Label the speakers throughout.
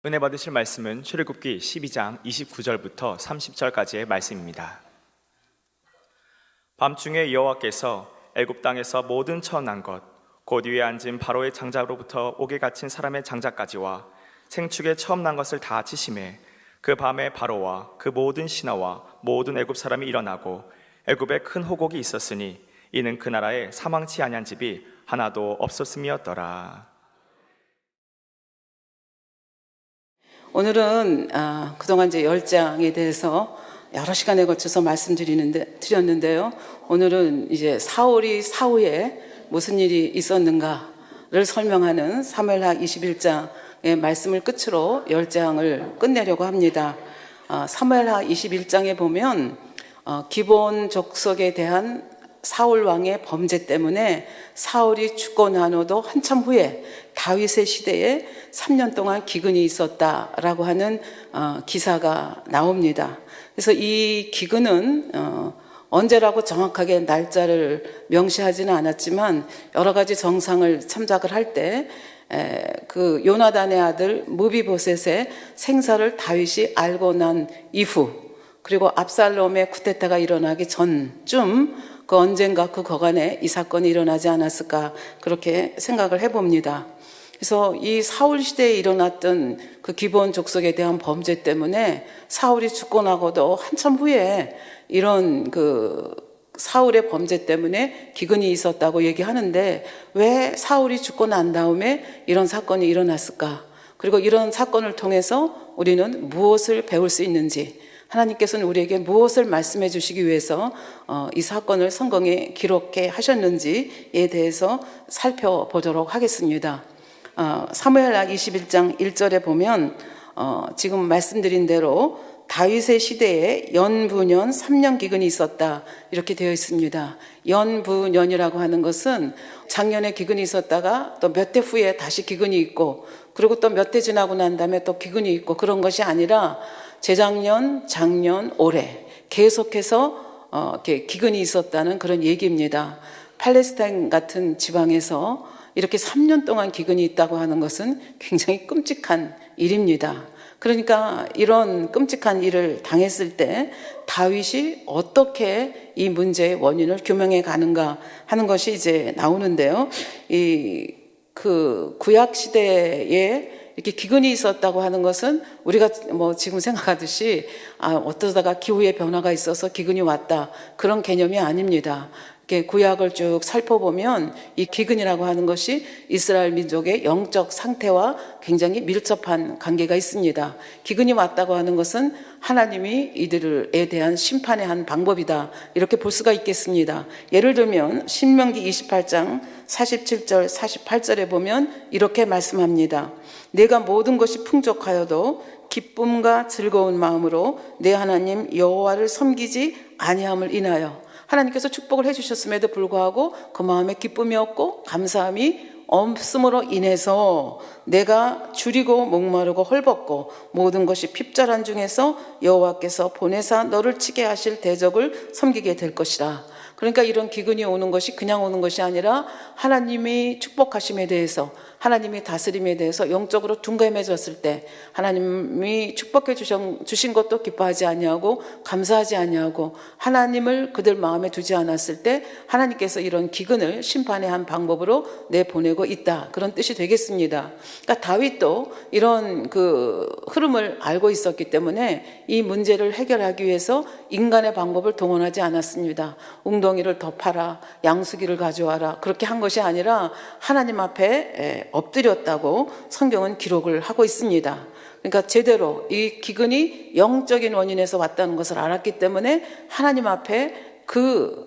Speaker 1: 은혜 받으실 말씀은 출애굽기 12장 29절부터 30절까지의 말씀입니다. 밤중에 여호와께서 애굽 땅에서 모든 처난 것, 곧 위에 앉은 바로의 장자로부터 옥에 갇힌 사람의 장자까지와 생축에 처음 난 것을 다 치심에 그 밤에 바로와 그 모든 신하와 모든 애굽 사람이 일어나고 애굽에 큰 호곡이 있었으니 이는 그 나라에 사망치 아니한 집이 하나도 없었음이었더라.
Speaker 2: 오늘은 그동안 이제 10장에 대해서 여러 시간에 걸쳐서 드렸는데요. 오늘은 이제 사울이 사후에 무슨 일이 있었는가를 설명하는 사무엘하 21장의 말씀을 끝으로 10장을 끝내려고 합니다. 사무엘하 21장에 보면 기브온 족속에 대한 사울 왕의 범죄 때문에 사울이 죽고 난 후도 한참 후에 다윗의 시대에 3년 동안 기근이 있었다라고 하는 기사가 나옵니다. 그래서 이 기근은 언제라고 정확하게 날짜를 명시하지는 않았지만 여러 가지 정상을 참작을 할 때 그 요나단의 아들 무비보셋의 생사를 다윗이 알고 난 이후, 그리고 압살롬의 쿠데타가 일어나기 전쯤 그 언젠가 그 거간에 이 사건이 일어나지 않았을까, 그렇게 생각을 해봅니다. 그래서 이 사울 시대에 일어났던 그 기브온 족속에 대한 범죄 때문에 사울이 죽고 나고도 한참 후에 이런 그 사울의 범죄 때문에 기근이 있었다고 얘기하는데, 왜 사울이 죽고 난 다음에 이런 사건이 일어났을까? 그리고 이런 사건을 통해서 우리는 무엇을 배울 수 있는지, 하나님께서는 우리에게 무엇을 말씀해 주시기 위해서 이 사건을 성경에 기록해 하셨는지에 대해서 살펴보도록 하겠습니다. 사무엘하 21장 1절에 보면 지금 말씀드린 대로 다윗의 시대에 연부년 3년 기근이 있었다, 이렇게 되어 있습니다. 연부년이라고 하는 것은 작년에 기근이 있었다가 또 몇 해 후에 다시 기근이 있고, 그리고 또 몇 해 지나고 난 다음에 또 기근이 있고, 그런 것이 아니라 재작년, 작년, 올해 계속해서 이렇게 기근이 있었다는 그런 얘기입니다. 팔레스타인 같은 지방에서 이렇게 3년 동안 기근이 있다고 하는 것은 굉장히 끔찍한 일입니다. 그러니까 이런 끔찍한 일을 당했을 때 다윗이 어떻게 이 문제의 원인을 규명해 가는가 하는 것이 이제 나오는데요. 그 구약 시대에 이렇게 기근이 있었다고 하는 것은 우리가 뭐 지금 생각하듯이 어떠다가 기후의 변화가 있어서 기근이 왔다, 그런 개념이 아닙니다. 이렇게 구약을 쭉 살펴보면 이 기근이라고 하는 것이 이스라엘 민족의 영적 상태와 굉장히 밀접한 관계가 있습니다. 기근이 왔다고 하는 것은 하나님이 이들에 대한 심판의 한 방법이다, 이렇게 볼 수가 있겠습니다. 예를 들면 신명기 28장 47절 48절에 보면 이렇게 말씀합니다. 내가 모든 것이 풍족하여도 기쁨과 즐거운 마음으로 내 하나님 여호와를 섬기지 아니함을 인하여, 하나님께서 축복을 해주셨음에도 불구하고 그 마음에 기쁨이 없고 감사함이 없음으로 인해서 내가 줄이고 목마르고 헐벗고 모든 것이 핍절한 중에서 여호와께서 보내사 너를 치게 하실 대적을 섬기게 될 것이라. 그러니까 이런 기근이 오는 것이 그냥 오는 것이 아니라 하나님이 축복하심에 대해서, 하나님이 다스림에 대해서 영적으로 둔감해졌을 때 하나님이 축복해 주신 것도 기뻐하지 아니하고 감사하지 아니하고 하나님을 그들 마음에 두지 않았을 때 하나님께서 이런 기근을 심판의 한 방법으로 내보내고 있다, 그런 뜻이 되겠습니다. 그러니까 다윗도 이런 그 흐름을 알고 있었기 때문에 이 문제를 해결하기 위해서 인간의 방법을 동원하지 않았습니다. 웅덩이를 더 파라, 양수기를 가져와라, 그렇게 한 것이 아니라 하나님 앞에 엎드렸다고 성경은 기록을 하고 있습니다. 그러니까 제대로 이 기근이 영적인 원인에서 왔다는 것을 알았기 때문에 하나님 앞에 그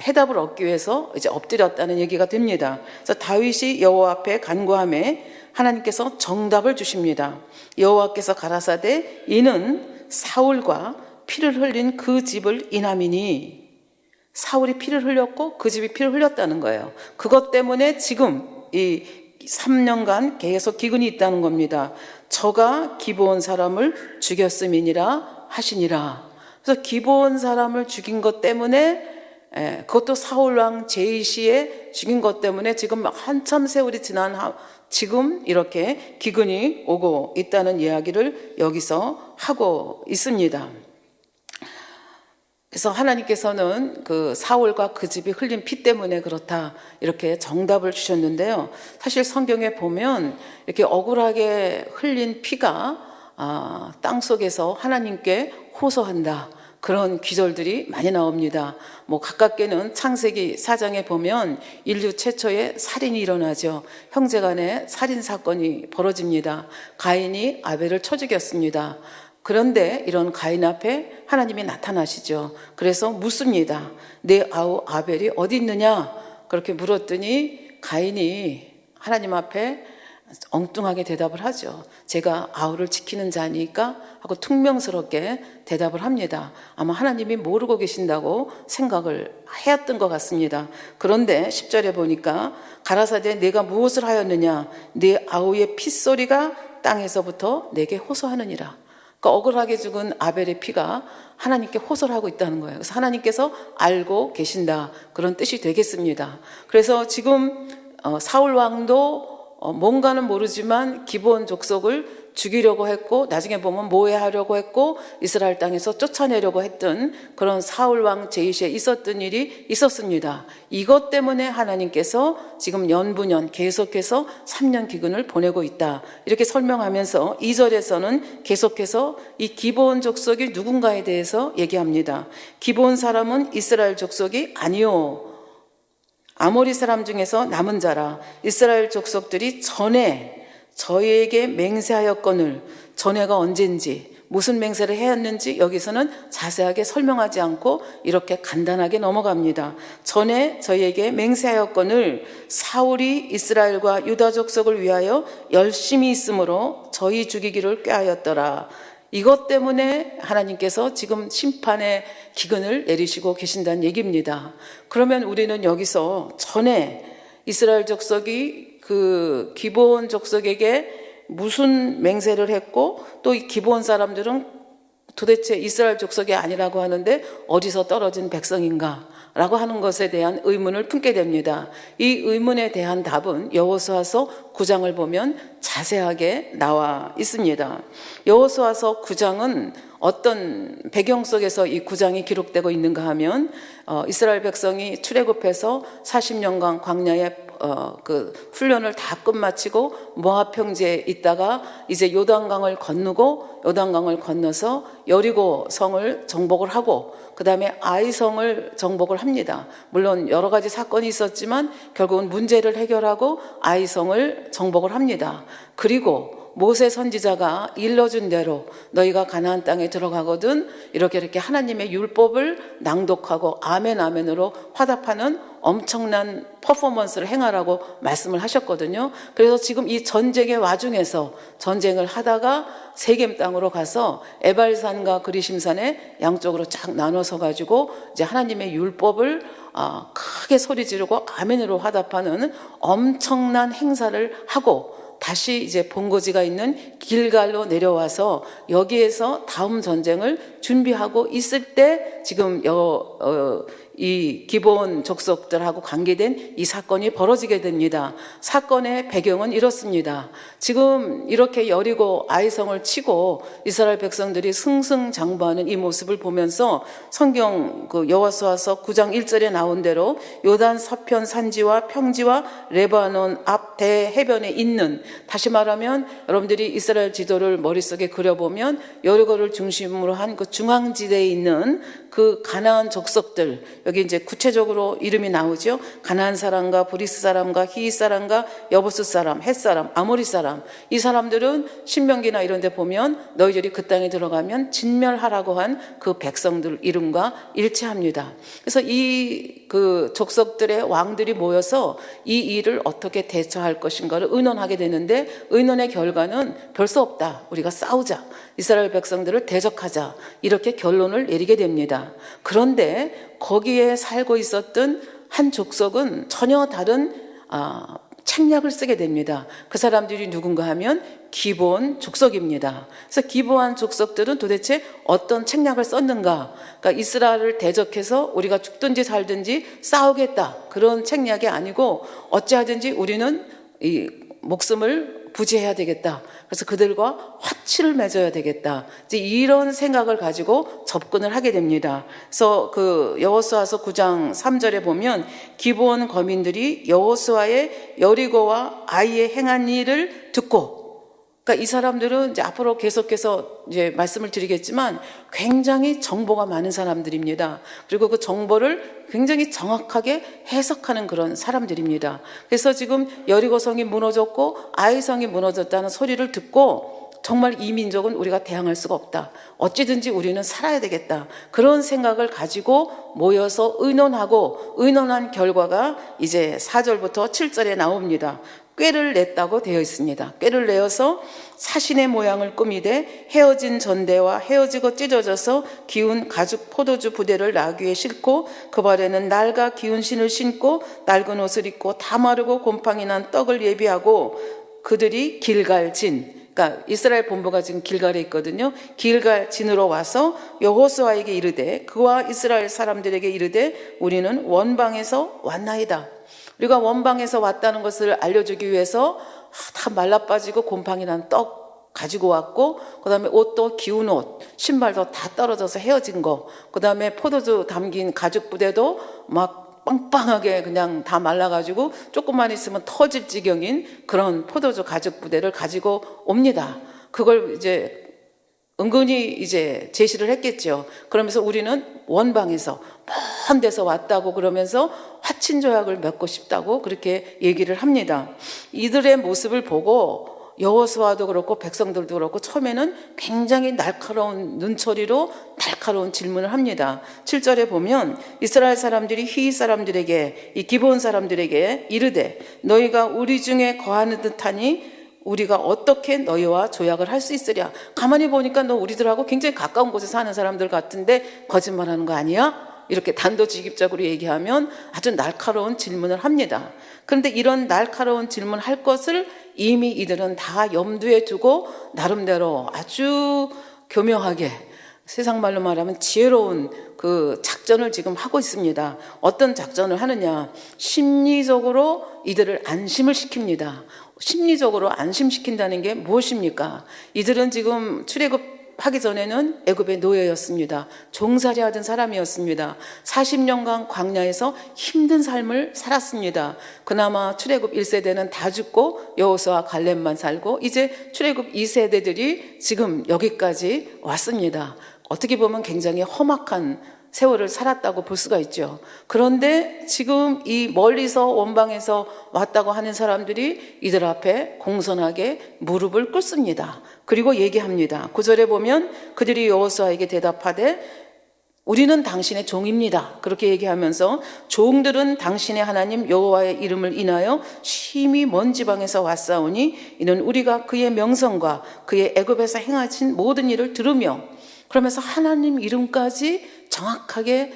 Speaker 2: 해답을 얻기 위해서 이제 엎드렸다는 얘기가 됩니다. 그래서 다윗이 여호와 앞에 간구함에 하나님께서 정답을 주십니다. 여호와께서 가라사대 이는 사울과 피를 흘린 그 집을 인함이니, 사울이 피를 흘렸고 그 집이 피를 흘렸다는 거예요. 그것 때문에 지금 이 3년간 계속 기근이 있다는 겁니다. 저가 기브온 사람을 죽였음이니라 하시니라. 그래서 기브온 사람을 죽인 것 때문에, 그것도 사울 왕 제이시에 죽인 것 때문에 지금 한참 세월이 지난 지금 이렇게 기근이 오고 있다는 이야기를 여기서 하고 있습니다. 그래서 하나님께서는 그 사울과 그 집이 흘린 피 때문에 그렇다 이렇게 정답을 주셨는데요. 사실 성경에 보면 이렇게 억울하게 흘린 피가 땅속에서 하나님께 호소한다, 그런 기절들이 많이 나옵니다. 가깝게는 창세기 4장에 보면 인류 최초의 살인이 일어나죠. 형제간의 살인 사건이 벌어집니다. 가인이 아벨을 쳐 죽였습니다. 그런데 이런 가인 앞에 하나님이 나타나시죠. 그래서 묻습니다. 내 아우 아벨이 어디 있느냐? 그렇게 물었더니 가인이 하나님 앞에 엉뚱하게 대답을 하죠. 제가 아우를 지키는 자니까 하고 퉁명스럽게 대답을 합니다. 아마 하나님이 모르고 계신다고 생각을 해왔던 것 같습니다. 그런데 10절에 보니까 가라사대 내가 무엇을 하였느냐? 네 아우의 핏소리가 땅에서부터 내게 호소하느니라. 그러니까 억울하게 죽은 아벨의 피가 하나님께 호소를 하고 있다는 거예요. 그래서 하나님께서 알고 계신다, 그런 뜻이 되겠습니다. 그래서 지금 사울 왕도 뭔가는 모르지만 기브온 족속을 죽이려고 했고, 나중에 보면 모해하려고 했고, 이스라엘 땅에서 쫓아내려고 했던 그런 사울 왕 제이시에 있었던 일이 있었습니다. 이것 때문에 하나님께서 지금 연부년 계속해서 3년 기근을 보내고 있다, 이렇게 설명하면서 2절에서는 계속해서 이 기브온 족속이 누군가에 대해서 얘기합니다. 기브온 사람은 이스라엘 족속이 아니요, 아모리 사람 중에서 남은 자라. 이스라엘 족속들이 전에 저희에게 맹세하였거늘, 전에가 언젠지 무슨 맹세를 해왔는지 여기서는 자세하게 설명하지 않고 이렇게 간단하게 넘어갑니다. 전에 저희에게 맹세하였거늘 사울이 이스라엘과 유다 족속을 위하여 열심히 있으므로 저희 죽이기를 꾀하였더라. 이것 때문에 하나님께서 지금 심판의 기근을 내리시고 계신다는 얘기입니다. 그러면 우리는 여기서 전에 이스라엘 족속이 그 기브온 족속에게 무슨 맹세를 했고, 또 이 기브온 사람들은 도대체 이스라엘 족속이 아니라고 하는데 어디서 떨어진 백성인가? 라고 하는 것에 대한 의문을 품게 됩니다. 이 의문에 대한 답은 여호수아서 9장을 보면 자세하게 나와 있습니다. 여호수아서 9장은 어떤 배경 속에서 이 9장이 기록되고 있는가 하면 이스라엘 백성이 출애굽해서 40년간 광야에 그 훈련을 다 끝마치고 모압 평지에 있다가 이제 요단강을 건너서 여리고 성을 정복을 하고 그 다음에 아이성을 정복을 합니다. 물론 여러 가지 사건이 있었지만 결국은 문제를 해결하고 아이성을 정복을 합니다. 그리고 모세 선지자가 일러준 대로 너희가 가나안 땅에 들어가거든 이렇게 하나님의 율법을 낭독하고 아멘 아멘으로 화답하는 엄청난 퍼포먼스를 행하라고 말씀을 하셨거든요. 그래서 지금 이 전쟁의 와중에서 전쟁을 하다가 세겜 땅으로 가서 에발산과 그리심산에 양쪽으로 쫙 나눠서 가지고 이제 하나님의 율법을 크게 소리 지르고 아멘으로 화답하는 엄청난 행사를 하고 다시 이제 본거지가 있는 길갈로 내려와서 여기에서 다음 전쟁을 준비하고 있을 때 지금 이 기브온 족속들하고 관계된 이 사건이 벌어지게 됩니다. 사건의 배경은 이렇습니다. 지금 이렇게 여리고 아이성을 치고 이스라엘 백성들이 승승장구하는 이 모습을 보면서 성경 그 여호수아서 9장 1절에 나온 대로 요단 서편 산지와 평지와 레바논 앞 대해변에 있는, 다시 말하면 여러분들이 이스라엘 지도를 머릿속에 그려보면 여리고를 중심으로 한 그 중앙지대에 있는 그 가나안 족속들, 여기 이제 구체적으로 이름이 나오죠. 가나안 사람과 브리스 사람과 히윗 사람과 여부스 사람, 헷 사람, 아모리 사람, 이 사람들은 신명기나 이런 데 보면 너희들이 그 땅에 들어가면 진멸하라고 한 그 백성들 이름과 일치합니다. 그래서 이 그 족속들의 왕들이 모여서 이 일을 어떻게 대처할 것인가를 의논하게 되는데, 의논의 결과는 별 수 없다, 우리가 싸우자, 이스라엘 백성들을 대적하자, 이렇게 결론을 내리게 됩니다. 그런데 거기에 살고 있었던 한 족속은 전혀 다른 책략을 쓰게 됩니다. 그 사람들이 누군가 하면 기브온 족속입니다. 그래서 기브온 족속들은 도대체 어떤 책략을 썼는가? 그러니까 이스라엘을 대적해서 우리가 죽든지 살든지 싸우겠다, 그런 책략이 아니고 어찌하든지 우리는 이 목숨을 부지해야 되겠다. 그래서 그들과 화치를 맺어야 되겠다. 이제 이런 생각을 가지고 접근을 하게 됩니다. 그래서 그 여호수아서 9장 3절에 보면 기브온 거민들이 여호수아의 여리고와 아이의 행한 일을 듣고, 그러니까 이 사람들은 이제 앞으로 계속해서 이제 말씀을 드리겠지만 굉장히 정보가 많은 사람들입니다. 그리고 그 정보를 굉장히 정확하게 해석하는 그런 사람들입니다. 그래서 지금 여리고성이 무너졌고 아이성이 무너졌다는 소리를 듣고 정말 이 민족은 우리가 대항할 수가 없다. 어찌든지 우리는 살아야 되겠다. 그런 생각을 가지고 모여서 의논한 결과가 이제 4절부터 7절에 나옵니다. 꾀를 냈다고 되어 있습니다. 꾀를 내어서 사신의 모양을 꾸미되 헤어진 전대와 헤어지고 찢어져서 기운 가죽 포도주 부대를 나귀에 싣고 그 발에는 낡아 기운 신을 신고 낡은 옷을 입고 다 마르고 곰팡이 난 떡을 예비하고 그들이 길갈진, 그러니까 이스라엘 본부가 지금 길갈에 있거든요. 길갈진으로 와서 여호수아에게 이르되 그와 이스라엘 사람들에게 이르되 우리는 원방에서 왔나이다. 우리가 원방에서 왔다는 것을 알려주기 위해서 다 말라빠지고 곰팡이 난 떡 가지고 왔고, 그 다음에 옷도 기운 옷, 신발도 다 떨어져서 헤어진 거, 그 다음에 포도주 담긴 가죽 부대도 막 빵빵하게 그냥 다 말라가지고 조금만 있으면 터질 지경인 그런 포도주 가죽 부대를 가지고 옵니다. 그걸 이제 은근히 이제 제시를 했겠죠. 그러면서 우리는 원방에서 먼 데서 왔다고 그러면서 화친 조약을 맺고 싶다고 그렇게 얘기를 합니다. 이들의 모습을 보고 여호수아도 그렇고 백성들도 그렇고 처음에는 굉장히 날카로운 눈초리로 날카로운 질문을 합니다. 7절에 보면 이스라엘 사람들이 히윗 사람들에게, 이 기브온 사람들에게 이르되 너희가 우리 중에 거하는 듯하니 우리가 어떻게 너희와 조약을 할 수 있으랴. 가만히 보니까 너 우리들하고 굉장히 가까운 곳에 사는 사람들 같은데 거짓말하는 거 아니야? 이렇게 단도직입적으로 얘기하면 아주 날카로운 질문을 합니다. 그런데 이런 날카로운 질문할 것을 이미 이들은 다 염두에 두고 나름대로 아주 교묘하게, 세상 말로 말하면 지혜로운 그 작전을 지금 하고 있습니다. 어떤 작전을 하느냐? 심리적으로 이들을 안심을 시킵니다. 심리적으로 안심시킨다는 게 무엇입니까? 이들은 지금 출애굽하기 전에는 애굽의 노예였습니다. 종살이 하던 사람이었습니다. 40년간 광야에서 힘든 삶을 살았습니다. 그나마 출애굽 1세대는 다 죽고 여호수아 갈렙만 살고 이제 출애굽 2세대들이 지금 여기까지 왔습니다. 어떻게 보면 굉장히 험악한 세월을 살았다고 볼 수가 있죠. 그런데 지금 이 멀리서 원방에서 왔다고 하는 사람들이 이들 앞에 공손하게 무릎을 꿇습니다. 그리고 얘기합니다. 9절에 보면 그들이 여호수아에게 대답하되 우리는 당신의 종입니다. 그렇게 얘기하면서 종들은 당신의 하나님 여호와의 이름을 인하여 심히 먼 지방에서 왔사오니 이는 우리가 그의 명성과 그의 애굽에서 행하신 모든 일을 들으며, 그러면서 하나님 이름까지 정확하게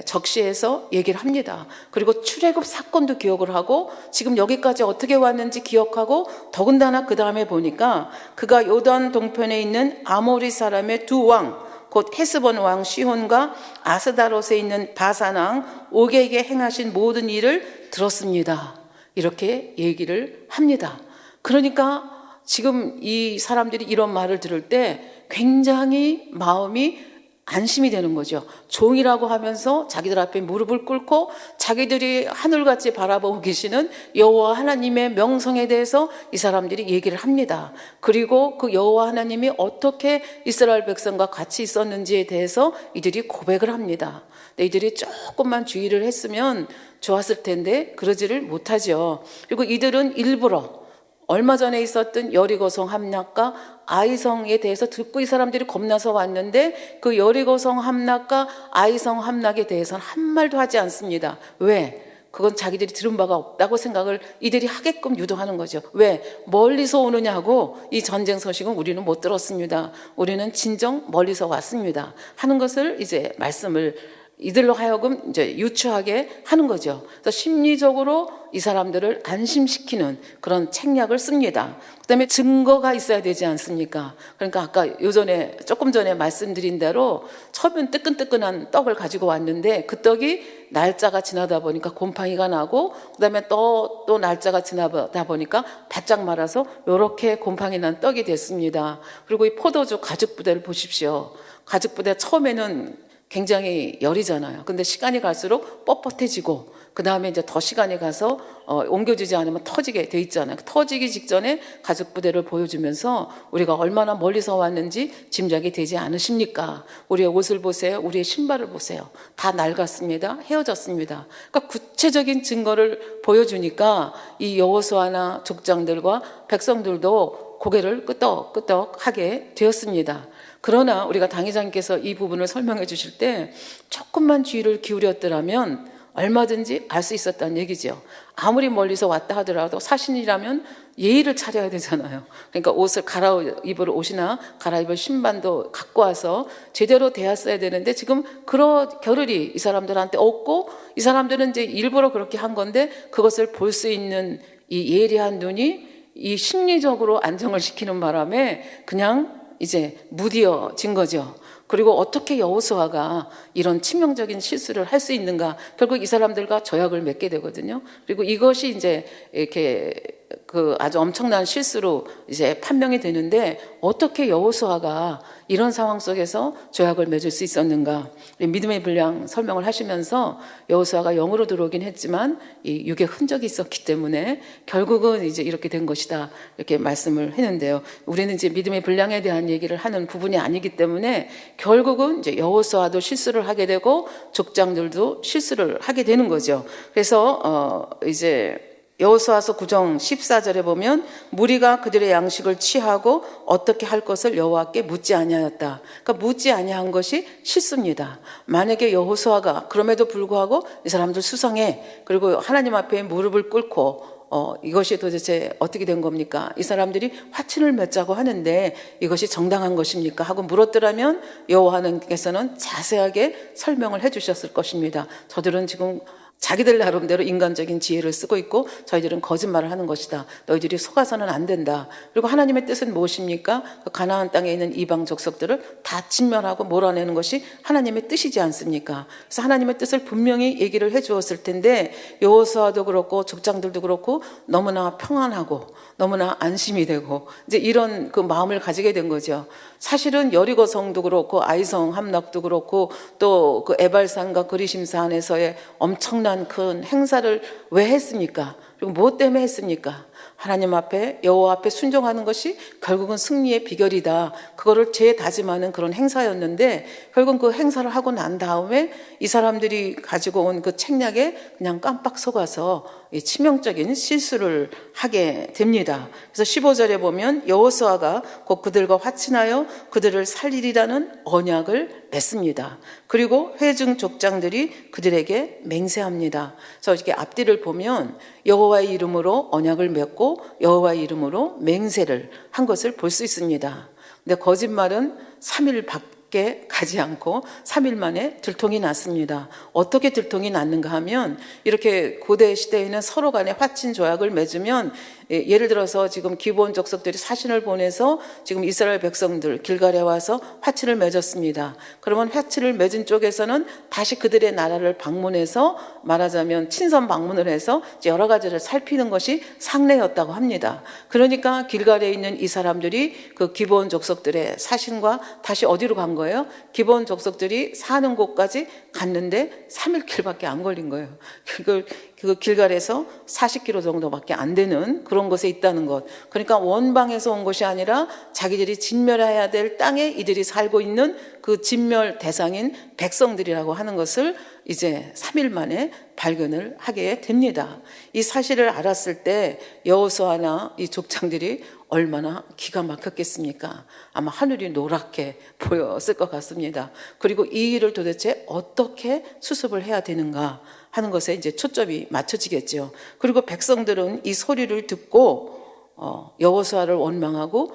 Speaker 2: 적시해서 얘기를 합니다. 그리고 출애굽 사건도 기억을 하고 지금 여기까지 어떻게 왔는지 기억하고, 더군다나 그 다음에 보니까 그가 요단 동편에 있는 아모리 사람의 두 왕, 곧 헤스본 왕 시혼과 아스다롯에 있는 바산 왕 옥에게 행하신 모든 일을 들었습니다. 이렇게 얘기를 합니다. 그러니까 지금 이 사람들이 이런 말을 들을 때 굉장히 마음이 안심이 되는 거죠. 종이라고 하면서 자기들 앞에 무릎을 꿇고 자기들이 하늘같이 바라보고 계시는 여호와 하나님의 명성에 대해서 이 사람들이 얘기를 합니다. 그리고 그 여호와 하나님이 어떻게 이스라엘 백성과 같이 있었는지에 대해서 이들이 고백을 합니다. 근데 이들이 조금만 주의를 했으면 좋았을 텐데 그러지를 못하죠. 그리고 이들은 일부러 얼마 전에 있었던 여리고성 함락과 아이성에 대해서 듣고 이 사람들이 겁나서 왔는데 그 여리고성 함락과 아이성 함락에 대해서는 한 말도 하지 않습니다. 왜? 그건 자기들이 들은 바가 없다고 생각을 이들이 하게끔 유도하는 거죠. 왜? 멀리서 오느냐고, 이 전쟁 소식은 우리는 못 들었습니다. 우리는 진정 멀리서 왔습니다 하는 것을 이제 말씀을 이들로 하여금 이제 유추하게 하는 거죠. 그래서 심리적으로 이 사람들을 안심시키는 그런 책략을 씁니다. 그다음에 증거가 있어야 되지 않습니까? 그러니까 아까 조금 전에 말씀드린 대로 처음엔 뜨끈뜨끈한 떡을 가지고 왔는데 그 떡이 날짜가 지나다 보니까 곰팡이가 나고 그다음에 또 날짜가 지나다 보니까 바짝 말아서 이렇게 곰팡이 난 떡이 됐습니다. 그리고 이 포도주 가죽 부대를 보십시오. 가죽 부대 처음에는 굉장히 열이잖아요. 근데 시간이 갈수록 뻣뻣해지고 그 다음에 이제 더 시간이 가서 옮겨지지 않으면 터지게 돼 있잖아요. 터지기 직전에 가죽 부대를 보여주면서 우리가 얼마나 멀리서 왔는지 짐작이 되지 않으십니까? 우리의 옷을 보세요. 우리의 신발을 보세요. 다 낡았습니다. 헤어졌습니다. 그러니까 구체적인 증거를 보여주니까 이 여호수아나 족장들과 백성들도 고개를 끄덕끄덕하게 되었습니다. 그러나 우리가 당회장님께서 이 부분을 설명해 주실 때 조금만 주의를 기울였더라면 얼마든지 알 수 있었다는 얘기죠. 아무리 멀리서 왔다 하더라도 사신이라면 예의를 차려야 되잖아요. 그러니까 옷을 갈아입을 옷이나 갈아입을 신반도 갖고 와서 제대로 대했어야 되는데 지금 그런 겨를이 이 사람들한테 없고 이 사람들은 이제 일부러 그렇게 한 건데 그것을 볼 수 있는 이 예리한 눈이 이 심리적으로 안정을 시키는 바람에 그냥 이제 무디어진 거죠. 그리고 어떻게 여호수아가 이런 치명적인 실수를 할 수 있는가? 결국 이 사람들과 조약을 맺게 되거든요. 그리고 이것이 이제 이렇게 그 아주 엄청난 실수로 이제 판명이 되는데 어떻게 여호수아가 이런 상황 속에서 조약을 맺을 수 있었는가? 믿음의 분량 설명을 하시면서 여호수아가 영으로 들어오긴 했지만 이 육의 흔적이 있었기 때문에 결국은 이제 이렇게 된 것이다 이렇게 말씀을 했는데요. 우리는 이제 믿음의 분량에 대한 얘기를 하는 부분이 아니기 때문에 결국은 이제 여호수아도 실수를 하게 되고 족장들도 실수를 하게 되는 거죠. 그래서 이제 여호수아서 9장 14절에 보면 무리가 그들의 양식을 취하고 어떻게 할 것을 여호와께 묻지 아니하였다. 그러니까 묻지 아니한 것이 실수입니다. 만약에 여호수아가 그럼에도 불구하고 이 사람들 수상해 그리고 하나님 앞에 무릎을 꿇고 이것이 도대체 어떻게 된 겁니까? 이 사람들이 화친을 맺자고 하는데 이것이 정당한 것입니까? 하고 물었더라면 여호와께서는 자세하게 설명을 해주셨을 것입니다. 저들은 지금 자기들 나름대로 인간적인 지혜를 쓰고 있고 저희들은 거짓말을 하는 것이다. 너희들이 속아서는 안 된다. 그리고 하나님의 뜻은 무엇입니까? 그 가나안 땅에 있는 이방 족속들을 다 진멸하고 몰아내는 것이 하나님의 뜻이지 않습니까? 그래서 하나님의 뜻을 분명히 얘기를 해 주었을 텐데 여호수아도 그렇고 족장들도 그렇고 너무나 평안하고 너무나 안심이 되고 이제 이런 그 마음을 가지게 된 거죠. 사실은 여리고성도 그렇고 아이성 함락도 그렇고 또 그 에발산과 그리심산 안에서의 엄청난 큰 행사를 왜 했습니까? 그리고 무엇 때문에 했습니까? 하나님 앞에 여호와 앞에 순종하는 것이 결국은 승리의 비결이다. 그거를 재다짐하는 그런 행사였는데 결국은 그 행사를 하고 난 다음에 이 사람들이 가지고 온 그 책략에 그냥 깜빡 속아서 치명적인 실수를 하게 됩니다. 그래서 15절에 보면 여호수아가 곧 그들과 화친하여 그들을 살리리라는 언약을 맺습니다. 그리고 회중 족장들이 그들에게 맹세합니다. 그래서 이렇게 앞뒤를 보면 여호와의 이름으로 언약을 맺고 여호와의 이름으로 맹세를 한 것을 볼 수 있습니다. 근데 거짓말은 3일밖에 가지 않고 3일 만에 들통이 났습니다. 어떻게 들통이 났는가 하면 이렇게 고대 시대에는 서로 간에 화친 조약을 맺으면 예를 들어서 지금 기브온 족속들이 사신을 보내서 지금 이스라엘 백성들 길갈에 와서 화친을 맺었습니다. 그러면 화친을 맺은 쪽에서는 다시 그들의 나라를 방문해서 말하자면 친선 방문을 해서 여러 가지를 살피는 것이 상례였다고 합니다. 그러니까 길갈에 있는 이 사람들이 그 기브온 족속들의 사신과 다시 어디로 간 거예요? 기브온 족속들이 사는 곳까지 갔는데 3일 길밖에 안 걸린 거예요. 그 길갈에서 40km 정도밖에 안 되는 그런 곳에 있다는 것. 그러니까 원방에서 온 것이 아니라 자기들이 진멸해야 될 땅에 이들이 살고 있는 그 진멸 대상인 백성들이라고 하는 것을 이제 3일 만에 발견을 하게 됩니다. 이 사실을 알았을 때 여호수아나 이 족장들이 얼마나 기가 막혔겠습니까? 아마 하늘이 노랗게 보였을 것 같습니다. 그리고 이 일을 도대체 어떻게 수습을 해야 되는가 하는 것에 이제 초점이 맞춰지겠죠. 그리고 백성들은 이 소리를 듣고 여호수아를 원망하고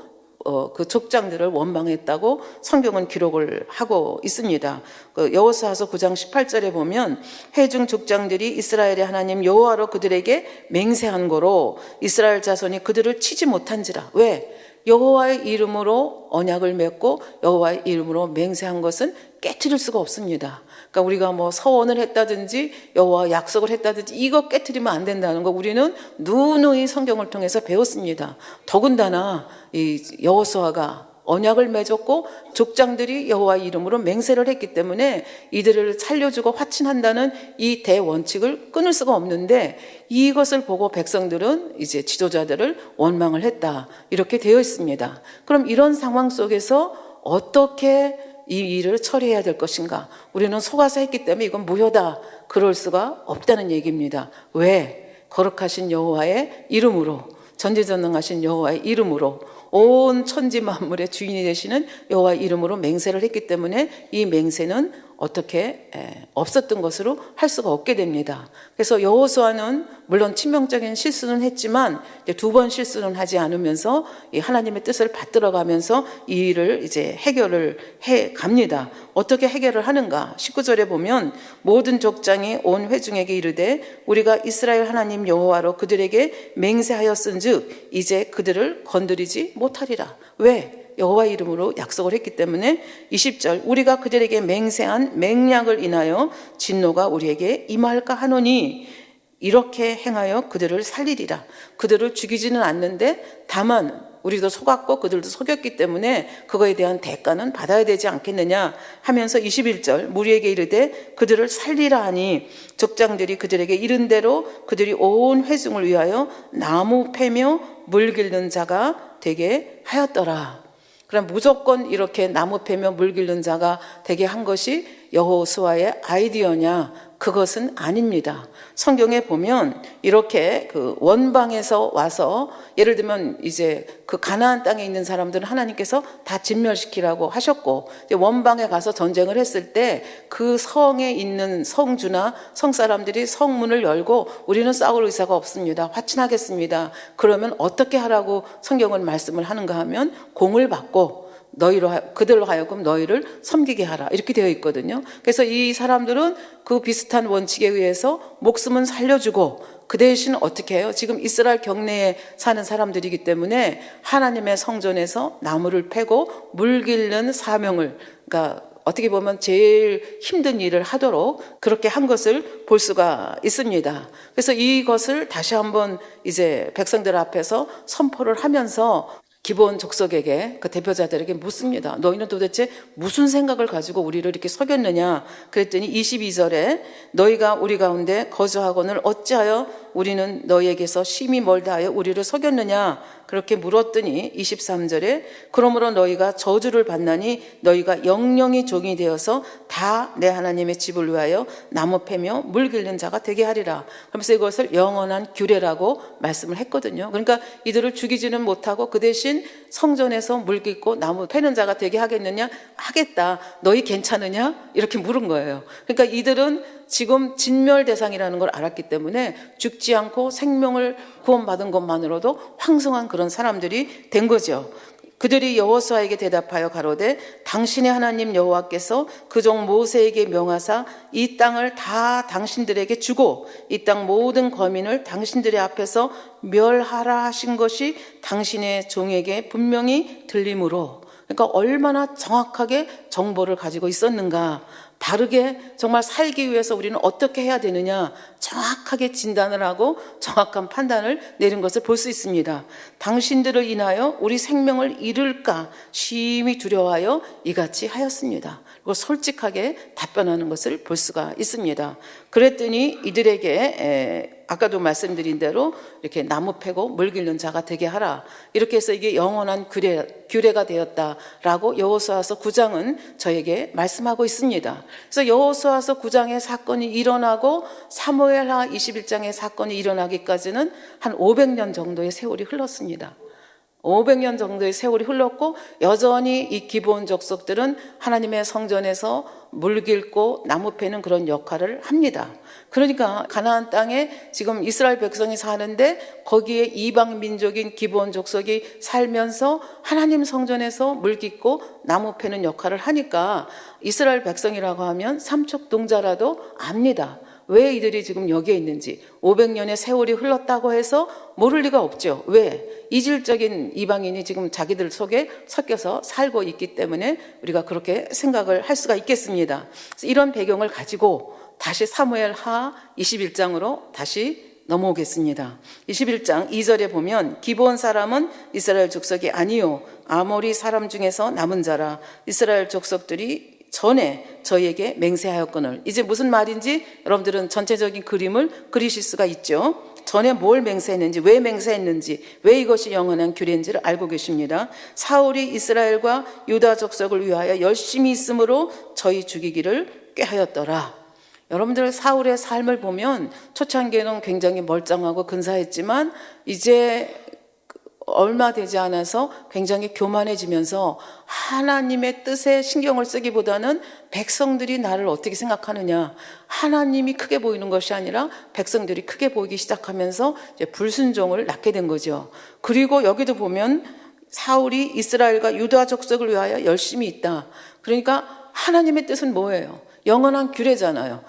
Speaker 2: 그 족장들을 원망했다고 성경은 기록을 하고 있습니다. 그 여호수아서 9장 18절에 보면 회중 족장들이 이스라엘의 하나님 여호와로 그들에게 맹세한 거로 이스라엘 자손이 그들을 치지 못한지라. 왜? 여호와의 이름으로 언약을 맺고 여호와의 이름으로 맹세한 것은 깨트릴 수가 없습니다. 그러니까 우리가 뭐 서원을 했다든지 여호와 약속을 했다든지 이거 깨트리면 안 된다는 거 우리는 누누이 성경을 통해서 배웠습니다. 더군다나 이 여호수아가 언약을 맺었고 족장들이 여호와의 이름으로 맹세를 했기 때문에 이들을 살려주고 화친한다는 이 대원칙을 끊을 수가 없는데 이것을 보고 백성들은 이제 지도자들을 원망을 했다 이렇게 되어 있습니다. 그럼 이런 상황 속에서 어떻게 이 일을 처리해야 될 것인가? 우리는 속아서 했기 때문에 이건 무효다 그럴 수가 없다는 얘기입니다. 왜? 거룩하신 여호와의 이름으로 전지전능하신 여호와의 이름으로 온 천지 만물의 주인이 되시는 여호와의 이름으로 맹세를 했기 때문에 이 맹세는 어떻게 없었던 것으로 할 수가 없게 됩니다. 그래서 여호수아는 물론 치명적인 실수는 했지만 두 번 실수는 하지 않으면서 이 하나님의 뜻을 받들어가면서 이 일을 이제 해결을 해 갑니다. 어떻게 해결을 하는가? 19절에 보면 모든 족장이 온 회중에게 이르되 우리가 이스라엘 하나님 여호와로 그들에게 맹세하였은즉 이제 그들을 건드리지 못하리라. 왜? 여호와 이름으로 약속을 했기 때문에 20절 우리가 그들에게 맹세한 맹약을 인하여 진노가 우리에게 임할까 하노니 이렇게 행하여 그들을 살리리라. 그들을 죽이지는 않는데 다만 우리도 속았고 그들도 속였기 때문에 그거에 대한 대가는 받아야 되지 않겠느냐 하면서 21절 무리에게 이르되 그들을 살리라 하니 족장들이 그들에게 이른 대로 그들이 온 회중을 위하여 나무 패며 물 길는 자가 되게 하였더라. 그럼 무조건 이렇게 나무 패며 물 길는 자가 되게 한 것이 여호수아의 아이디어냐? 그것은 아닙니다. 성경에 보면 이렇게 그 원방에서 와서 예를 들면 이제 그 가나안 땅에 있는 사람들은 하나님께서 다 진멸시키라고 하셨고 원방에 가서 전쟁을 했을 때 그 성에 있는 성주나 성 사람들이 성문을 열고 우리는 싸울 의사가 없습니다. 화친하겠습니다. 그러면 어떻게 하라고 성경은 말씀을 하는가 하면 공을 받고 그들로 하여금 너희를 섬기게 하라 이렇게 되어 있거든요. 그래서 이 사람들은 그 비슷한 원칙에 의해서 목숨은 살려주고 그 대신 어떻게 해요? 지금 이스라엘 경내에 사는 사람들이기 때문에 하나님의 성전에서 나무를 패고 물 길는 사명을 그러니까 어떻게 보면 제일 힘든 일을 하도록 그렇게 한 것을 볼 수가 있습니다. 그래서 이것을 다시 한번 이제 백성들 앞에서 선포를 하면서 기본 족속에게 그 대표자들에게 묻습니다. 너희는 도대체 무슨 생각을 가지고 우리를 이렇게 속였느냐? 그랬더니 22절에 너희가 우리 가운데 거주하거늘 어찌하여 우리는 너희에게서 심히 멀다 하여 우리를 속였느냐? 그렇게 물었더니 23절에 그러므로 너희가 저주를 받나니 너희가 영영이 종이 되어서 다 내 하나님의 집을 위하여 나무 패며 물 길는 자가 되게 하리라. 그러면서 이것을 영원한 규례라고 말씀을 했거든요. 그러니까 이들을 죽이지는 못하고 그 대신 성전에서 물 깃고 나무 패는 자가 되게 하겠느냐? 하겠다. 너희 괜찮으냐? 이렇게 물은 거예요. 그러니까 이들은 지금 진멸 대상이라는 걸 알았기 때문에 죽지 않고 생명을 구원받은 것만으로도 황송한 그런 사람들이 된 거죠. 그들이 여호수아에게 대답하여 가로되 당신의 하나님 여호와께서 그 종 모세에게 명하사 이 땅을 다 당신들에게 주고 이 땅 모든 거민을 당신들의 앞에서 멸하라 하신 것이 당신의 종에게 분명히 들림으로 그러니까 얼마나 정확하게 정보를 가지고 있었는가 바르게 정말 살기 위해서 우리는 어떻게 해야 되느냐 정확하게 진단을 하고 정확한 판단을 내린 것을 볼 수 있습니다. 당신들을 인하여 우리 생명을 잃을까 심히 두려워하여 이같이 하였습니다. 그리고 솔직하게 답변하는 것을 볼 수가 있습니다. 그랬더니 이들에게 아까도 말씀드린 대로 이렇게 나무 패고 물 길는 자가 되게 하라. 이렇게 해서 이게 영원한 규례가 되었다라고 여호수아서 9장은 저에게 말씀하고 있습니다. 그래서 여호수아서 9장의 사건이 일어나고 사무엘하 21장의 사건이 일어나기까지는 한 500년 정도의 세월이 흘렀습니다. 500년 정도의 세월이 흘렀고 여전히 이 기브온 족속들은 하나님의 성전에서 물 깃고 나무 패는 그런 역할을 합니다. 그러니까 가나안 땅에 지금 이스라엘 백성이 사는데 거기에 이방 민족인 기브온 족속이 살면서 하나님 성전에서 물 깃고 나무 패는 역할을 하니까 이스라엘 백성이라고 하면 삼척동자라도 압니다. 왜 이들이 지금 여기에 있는지. 500년의 세월이 흘렀다고 해서 모를 리가 없죠. 왜? 이질적인 이방인이 지금 자기들 속에 섞여서 살고 있기 때문에 우리가 그렇게 생각을 할 수가 있겠습니다. 그래서 이런 배경을 가지고 다시 사무엘하 21장으로 다시 넘어오겠습니다. 21장 2절에 보면 기브온 사람은 이스라엘 족속이 아니요 아모리 사람 중에서 남은 자라. 이스라엘 족속들이 전에 저희에게 맹세하였거늘. 이제 무슨 말인지 여러분들은 전체적인 그림을 그리실 수가 있죠. 전에 뭘 맹세했는지, 왜 맹세했는지, 왜 이것이 영원한 규례인지를 알고 계십니다. 사울이 이스라엘과 유다 족속을 위하여 열심히 있으므로 저희 죽이기를 꾀하였더라. 여러분들 사울의 삶을 보면 초창기에는 굉장히 멀쩡하고 근사했지만 이제 얼마 되지 않아서 굉장히 교만해지면서 하나님의 뜻에 신경을 쓰기보다는 백성들이 나를 어떻게 생각하느냐, 하나님이 크게 보이는 것이 아니라 백성들이 크게 보이기 시작하면서 이제 불순종을 낳게 된 거죠. 그리고 여기도 보면 사울이 이스라엘과 유다 족속을 위하여 열심히 있다. 그러니까 하나님의 뜻은 뭐예요? 영원한 규례잖아요.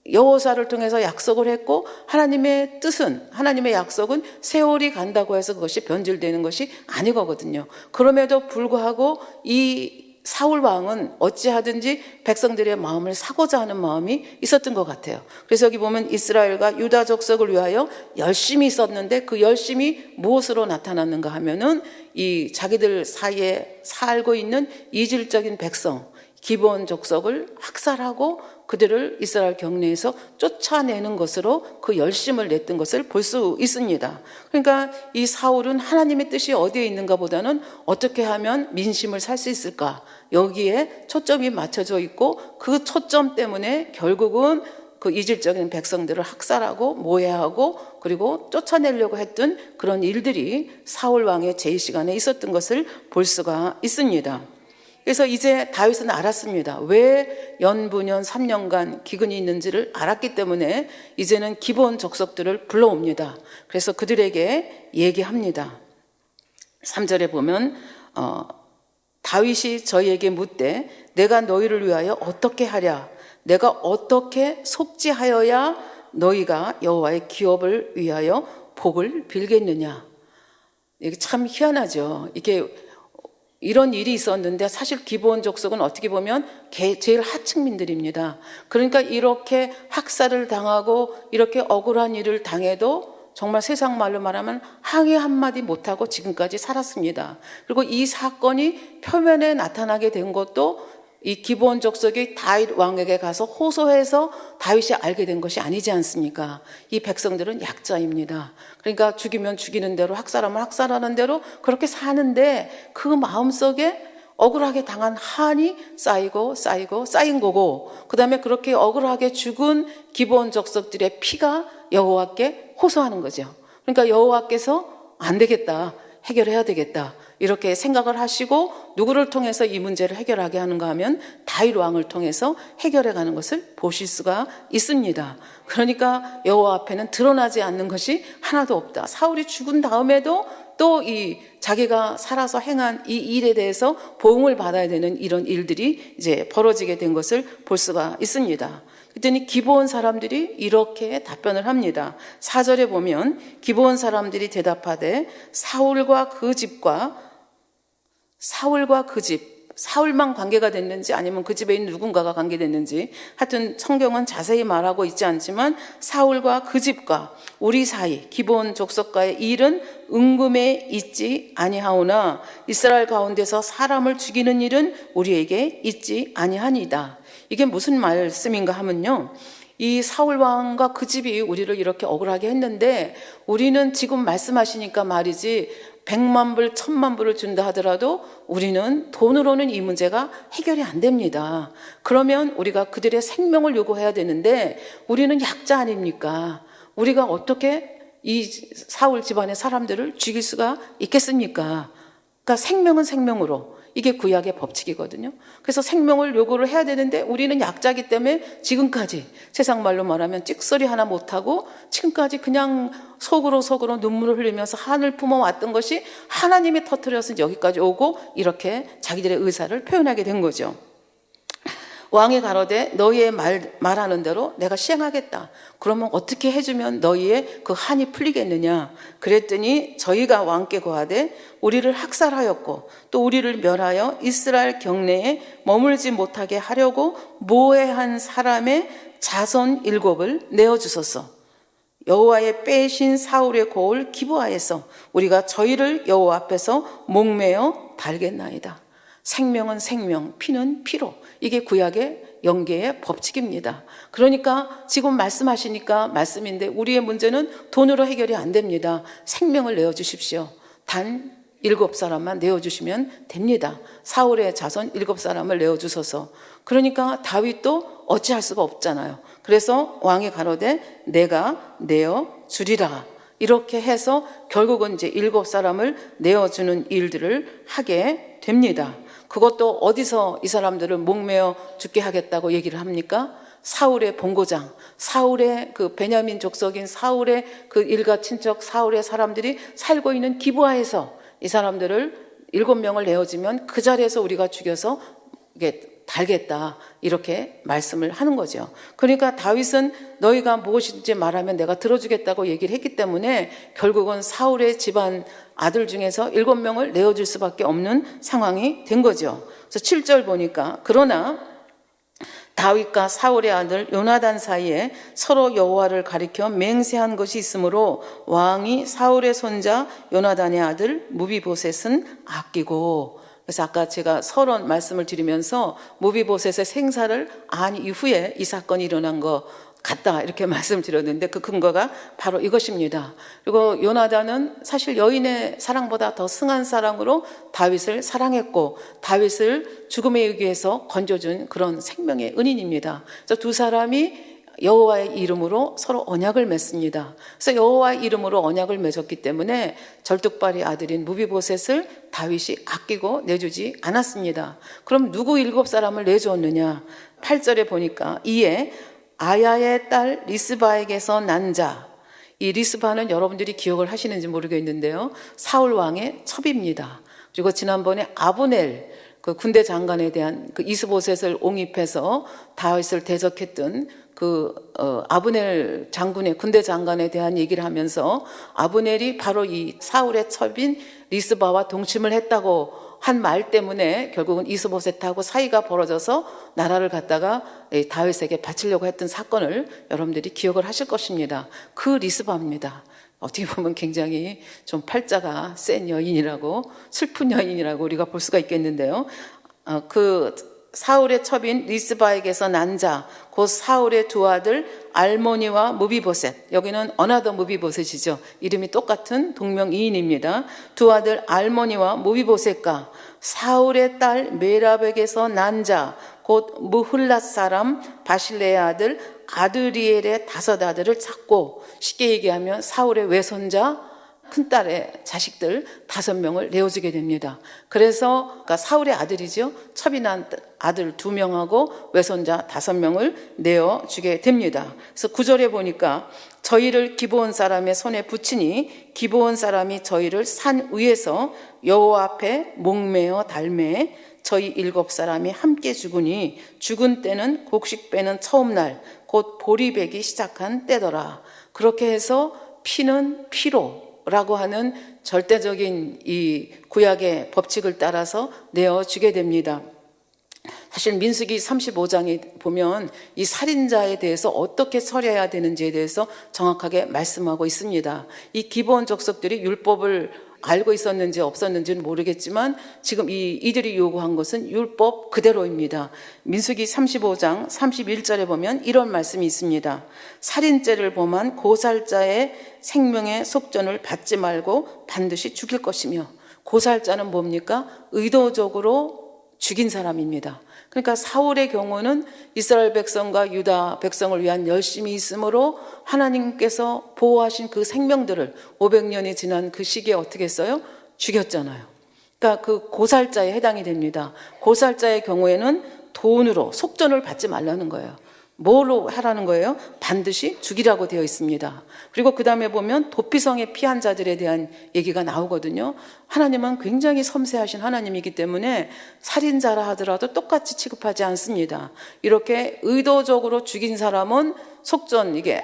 Speaker 2: 여호사를 통해서 약속을 했고 하나님의 뜻은, 하나님의 약속은 세월이 간다고 해서 그것이 변질되는 것이 아니거든요. 그럼에도 불구하고 이 사울 왕은 어찌하든지 백성들의 마음을 사고자 하는 마음이 있었던 것 같아요. 그래서 여기 보면 이스라엘과 유다 족속을 위하여 열심히 있었는데 그 열심이 무엇으로 나타났는가 하면은 이 자기들 사이에 살고 있는 이질적인 백성 기브온 족속을 학살하고 그들을 이스라엘 경내에서 쫓아내는 것으로 그 열심을 냈던 것을 볼 수 있습니다. 그러니까 이 사울은 하나님의 뜻이 어디에 있는가 보다는 어떻게 하면 민심을 살 수 있을까, 여기에 초점이 맞춰져 있고 그 초점 때문에 결국은 그 이질적인 백성들을 학살하고 모해하고 그리고 쫓아내려고 했던 그런 일들이 사울 왕의 제위 시간에 있었던 것을 볼 수가 있습니다. 그래서 이제 다윗은 알았습니다. 왜 연분연 3년간 기근이 있는지를 알았기 때문에 이제는 기브온 족속들을 불러옵니다. 그래서 그들에게 얘기합니다. 3절에 보면 다윗이 저희에게 묻되 내가 너희를 위하여 어떻게 하랴? 내가 어떻게 속지하여야 너희가 여호와의 기업을 위하여 복을 빌겠느냐? 이게 참 희한하죠. 이게 이런 일이 있었는데 사실 기브온 족속은 어떻게 보면 제일 하층민들입니다. 그러니까 이렇게 학살을 당하고 이렇게 억울한 일을 당해도 정말 세상 말로 말하면 항의 한마디 못하고 지금까지 살았습니다. 그리고 이 사건이 표면에 나타나게 된 것도 이 기브온 족속이 다윗 왕에게 가서 호소해서 다윗이 알게 된 것이 아니지 않습니까? 이 백성들은 약자입니다. 그러니까 죽이면 죽이는 대로, 학살하면 학살하는 대로 그렇게 사는데 그 마음속에 억울하게 당한 한이 쌓이고 쌓인 거고, 그 다음에 그렇게 억울하게 죽은 기브온 족속들의 피가 여호와께 호소하는 거죠. 그러니까 여호와께서 안 되겠다, 해결해야 되겠다, 이렇게 생각을 하시고 누구를 통해서 이 문제를 해결하게 하는가 하면 다윗 왕을 통해서 해결해 가는 것을 보실 수가 있습니다. 그러니까 여호와 앞에는 드러나지 않는 것이 하나도 없다. 사울이 죽은 다음에도 또 이 자기가 살아서 행한 이 일에 대해서 보응을 받아야 되는 이런 일들이 이제 벌어지게 된 것을 볼 수가 있습니다. 그랬더니 기브온 사람들이 이렇게 답변을 합니다. 4절에 보면 기브온 사람들이 대답하되 사울과 그 집, 사울만 관계가 됐는지 아니면 그 집에 있는 누군가가 관계됐는지, 하여튼 성경은 자세히 말하고 있지 않지만 사울과 그 집과 우리 사이 기브온 족속과의 일은 은금에 있지 아니하오나 이스라엘 가운데서 사람을 죽이는 일은 우리에게 있지 아니하니이다. 이게 무슨 말씀인가 하면요, 이 사울 왕과 그 집이 우리를 이렇게 억울하게 했는데 우리는 지금 말씀하시니까 말이지 100만 불, 1000만 불을 준다 하더라도 우리는 돈으로는 이 문제가 해결이 안 됩니다. 그러면 우리가 그들의 생명을 요구해야 되는데 우리는 약자 아닙니까? 우리가 어떻게 이 사울 집안의 사람들을 죽일 수가 있겠습니까? 그러니까 생명은 생명으로, 이게 구약의 법칙이거든요. 그래서 생명을 요구를 해야 되는데 우리는 약자기 때문에 지금까지, 세상 말로 말하면 찍소리 하나 못하고 지금까지 그냥 속으로 눈물을 흘리면서 하늘 품어왔던 것이 하나님이 터뜨려서 여기까지 오고 이렇게 자기들의 의사를 표현하게 된 거죠. 왕이 가로되 너희의 말하는 대로 내가 시행하겠다. 그러면 어떻게 해주면 너희의 그 한이 풀리겠느냐. 그랬더니 저희가 왕께 고하되 우리를 학살하였고 또 우리를 멸하여 이스라엘 경내에 머물지 못하게 하려고 모해한 사람의 자손 7을 내어주소서. 여호와의 빼신 사울의 고을 기브아에서 우리가 저희를 여호와 앞에서 목매어 달겠나이다. 생명은 생명, 피는 피로. 이게 구약의 영계의 법칙입니다. 그러니까 지금 말씀하시니까 말씀인데 우리의 문제는 돈으로 해결이 안 됩니다. 생명을 내어주십시오. 단 7사람만 내어주시면 됩니다. 사울의 자손 7사람을 내어주소서. 그러니까 다윗도 어찌할 수가 없잖아요. 그래서 왕이 가로되 내가 내어주리라. 이렇게 해서 결국은 이제 7사람을 내어주는 일들을 하게 됩니다. 그것도 어디서 이 사람들을 목매어 죽게 하겠다고 얘기를 합니까? 사울의 본고장, 사울의 그 베냐민 족속인 사울의 그 일가 친척 사울의 사람들이 살고 있는 기브아에서 이 사람들을 7명을 내어주면 그 자리에서 우리가 죽여서 이게 달겠다, 이렇게 말씀을 하는 거죠. 그러니까 다윗은 너희가 무엇인지 말하면 내가 들어주겠다고 얘기를 했기 때문에 결국은 사울의 집안 아들 중에서 7명을 내어줄 수밖에 없는 상황이 된 거죠. 그래서 7절 보니까 그러나 다윗과 사울의 아들 요나단 사이에 서로 여호와를 가리켜 맹세한 것이 있으므로 왕이 사울의 손자 요나단의 아들 무비보셋은 아끼고, 그래서 아까 제가 서론 말씀을 드리면서 무비보셋의 생사를 안 이후에 이 사건이 일어난 것 같다 이렇게 말씀드렸는데 그 근거가 바로 이것입니다. 그리고 요나단은 사실 여인의 사랑보다 더 승한 사랑으로 다윗을 사랑했고 다윗을 죽음에 의해서 건져준 그런 생명의 은인입니다. 그래서 두 사람이 여호와의 이름으로 서로 언약을 맺습니다. 그래서 여호와의 이름으로 언약을 맺었기 때문에 절뚝발이 아들인 무비보셋을 다윗이 아끼고 내주지 않았습니다. 그럼 누구 7사람을 내주었느냐? 8절에 보니까 이에 아야의 딸 리스바에게서 난 자, 이 리스바는 여러분들이 기억을 하시는지 모르겠는데요, 사울 왕의 첩입니다. 그리고 지난번에 아브넬 그 군대 장관에 대한 그 이스보셋을 옹입해서 다윗을 대적했던 아브넬 장군의 군대 장관에 대한 얘기를 하면서 아브넬이 바로 이 사울의 첩인 리스바와 동침을 했다고 한 말 때문에 결국은 이스보셋하고 사이가 벌어져서 나라를 갖다가 다윗에게 바치려고 했던 사건을 여러분들이 기억을 하실 것입니다. 그 리스바입니다. 어떻게 보면 굉장히 좀 팔자가 센 여인이라고, 슬픈 여인이라고 우리가 볼 수가 있겠는데요. 그 사울의 첩인 리스바에게서 난 자, 곧 사울의 두 아들 알모니와 무비보셋, 여기는 어나더 무비보셋이죠. 이름이 똑같은 동명이인입니다. 두 아들 알모니와 무비보셋과 사울의 딸 메랍에게서 난 자, 곧 무훌랏 사람 바실레의 아들 아드리엘의 5 아들을 찾고, 쉽게 얘기하면 사울의 외손자 큰딸의 자식들 5명을 내어주게 됩니다. 그래서 그러니까 사울의 아들이죠. 첩이 난 아들 2명하고 외손자 5명을 내어주게 됩니다. 그래서 9절에 보니까 저희를 기브온 사람의 손에 붙이니 기브온 사람이 저희를 산 위에서 여호와 앞에 목매어 달매 저희 7사람이 함께 죽으니 죽은 때는 곡식 빼는 처음날 곧 보리 베기 시작한 때더라. 그렇게 해서 피는 피로 라고 하는 절대적인 이 구약의 법칙을 따라서 내어주게 됩니다. 사실 민수기 35장에 보면 이 살인자에 대해서 어떻게 처리해야 되는지에 대해서 정확하게 말씀하고 있습니다. 이 기브온 족속들이 율법을 알고 있었는지 없었는지는 모르겠지만 지금 이들이 요구한 것은 율법 그대로입니다. 민수기 35장 31절에 보면 이런 말씀이 있습니다. 살인죄를 범한 고살자의 생명의 속전을 받지 말고 반드시 죽일 것이며, 고살자는 뭡니까? 의도적으로 죽인 사람입니다. 그러니까 사울의 경우는 이스라엘 백성과 유다 백성을 위한 열심이 있으므로 하나님께서 보호하신 그 생명들을 500년이 지난 그 시기에 어떻게 했어요? 죽였잖아요. 그러니까 그 고살자에 해당이 됩니다. 고살자의 경우에는 돈으로 속전을 받지 말라는 거예요. 뭐로 하라는 거예요? 반드시 죽이라고 되어 있습니다. 그리고 그 다음에 보면 도피성에 피한 자들에 대한 얘기가 나오거든요. 하나님은 굉장히 섬세하신 하나님이기 때문에 살인자라 하더라도 똑같이 취급하지 않습니다. 이렇게 의도적으로 죽인 사람은 속전, 이게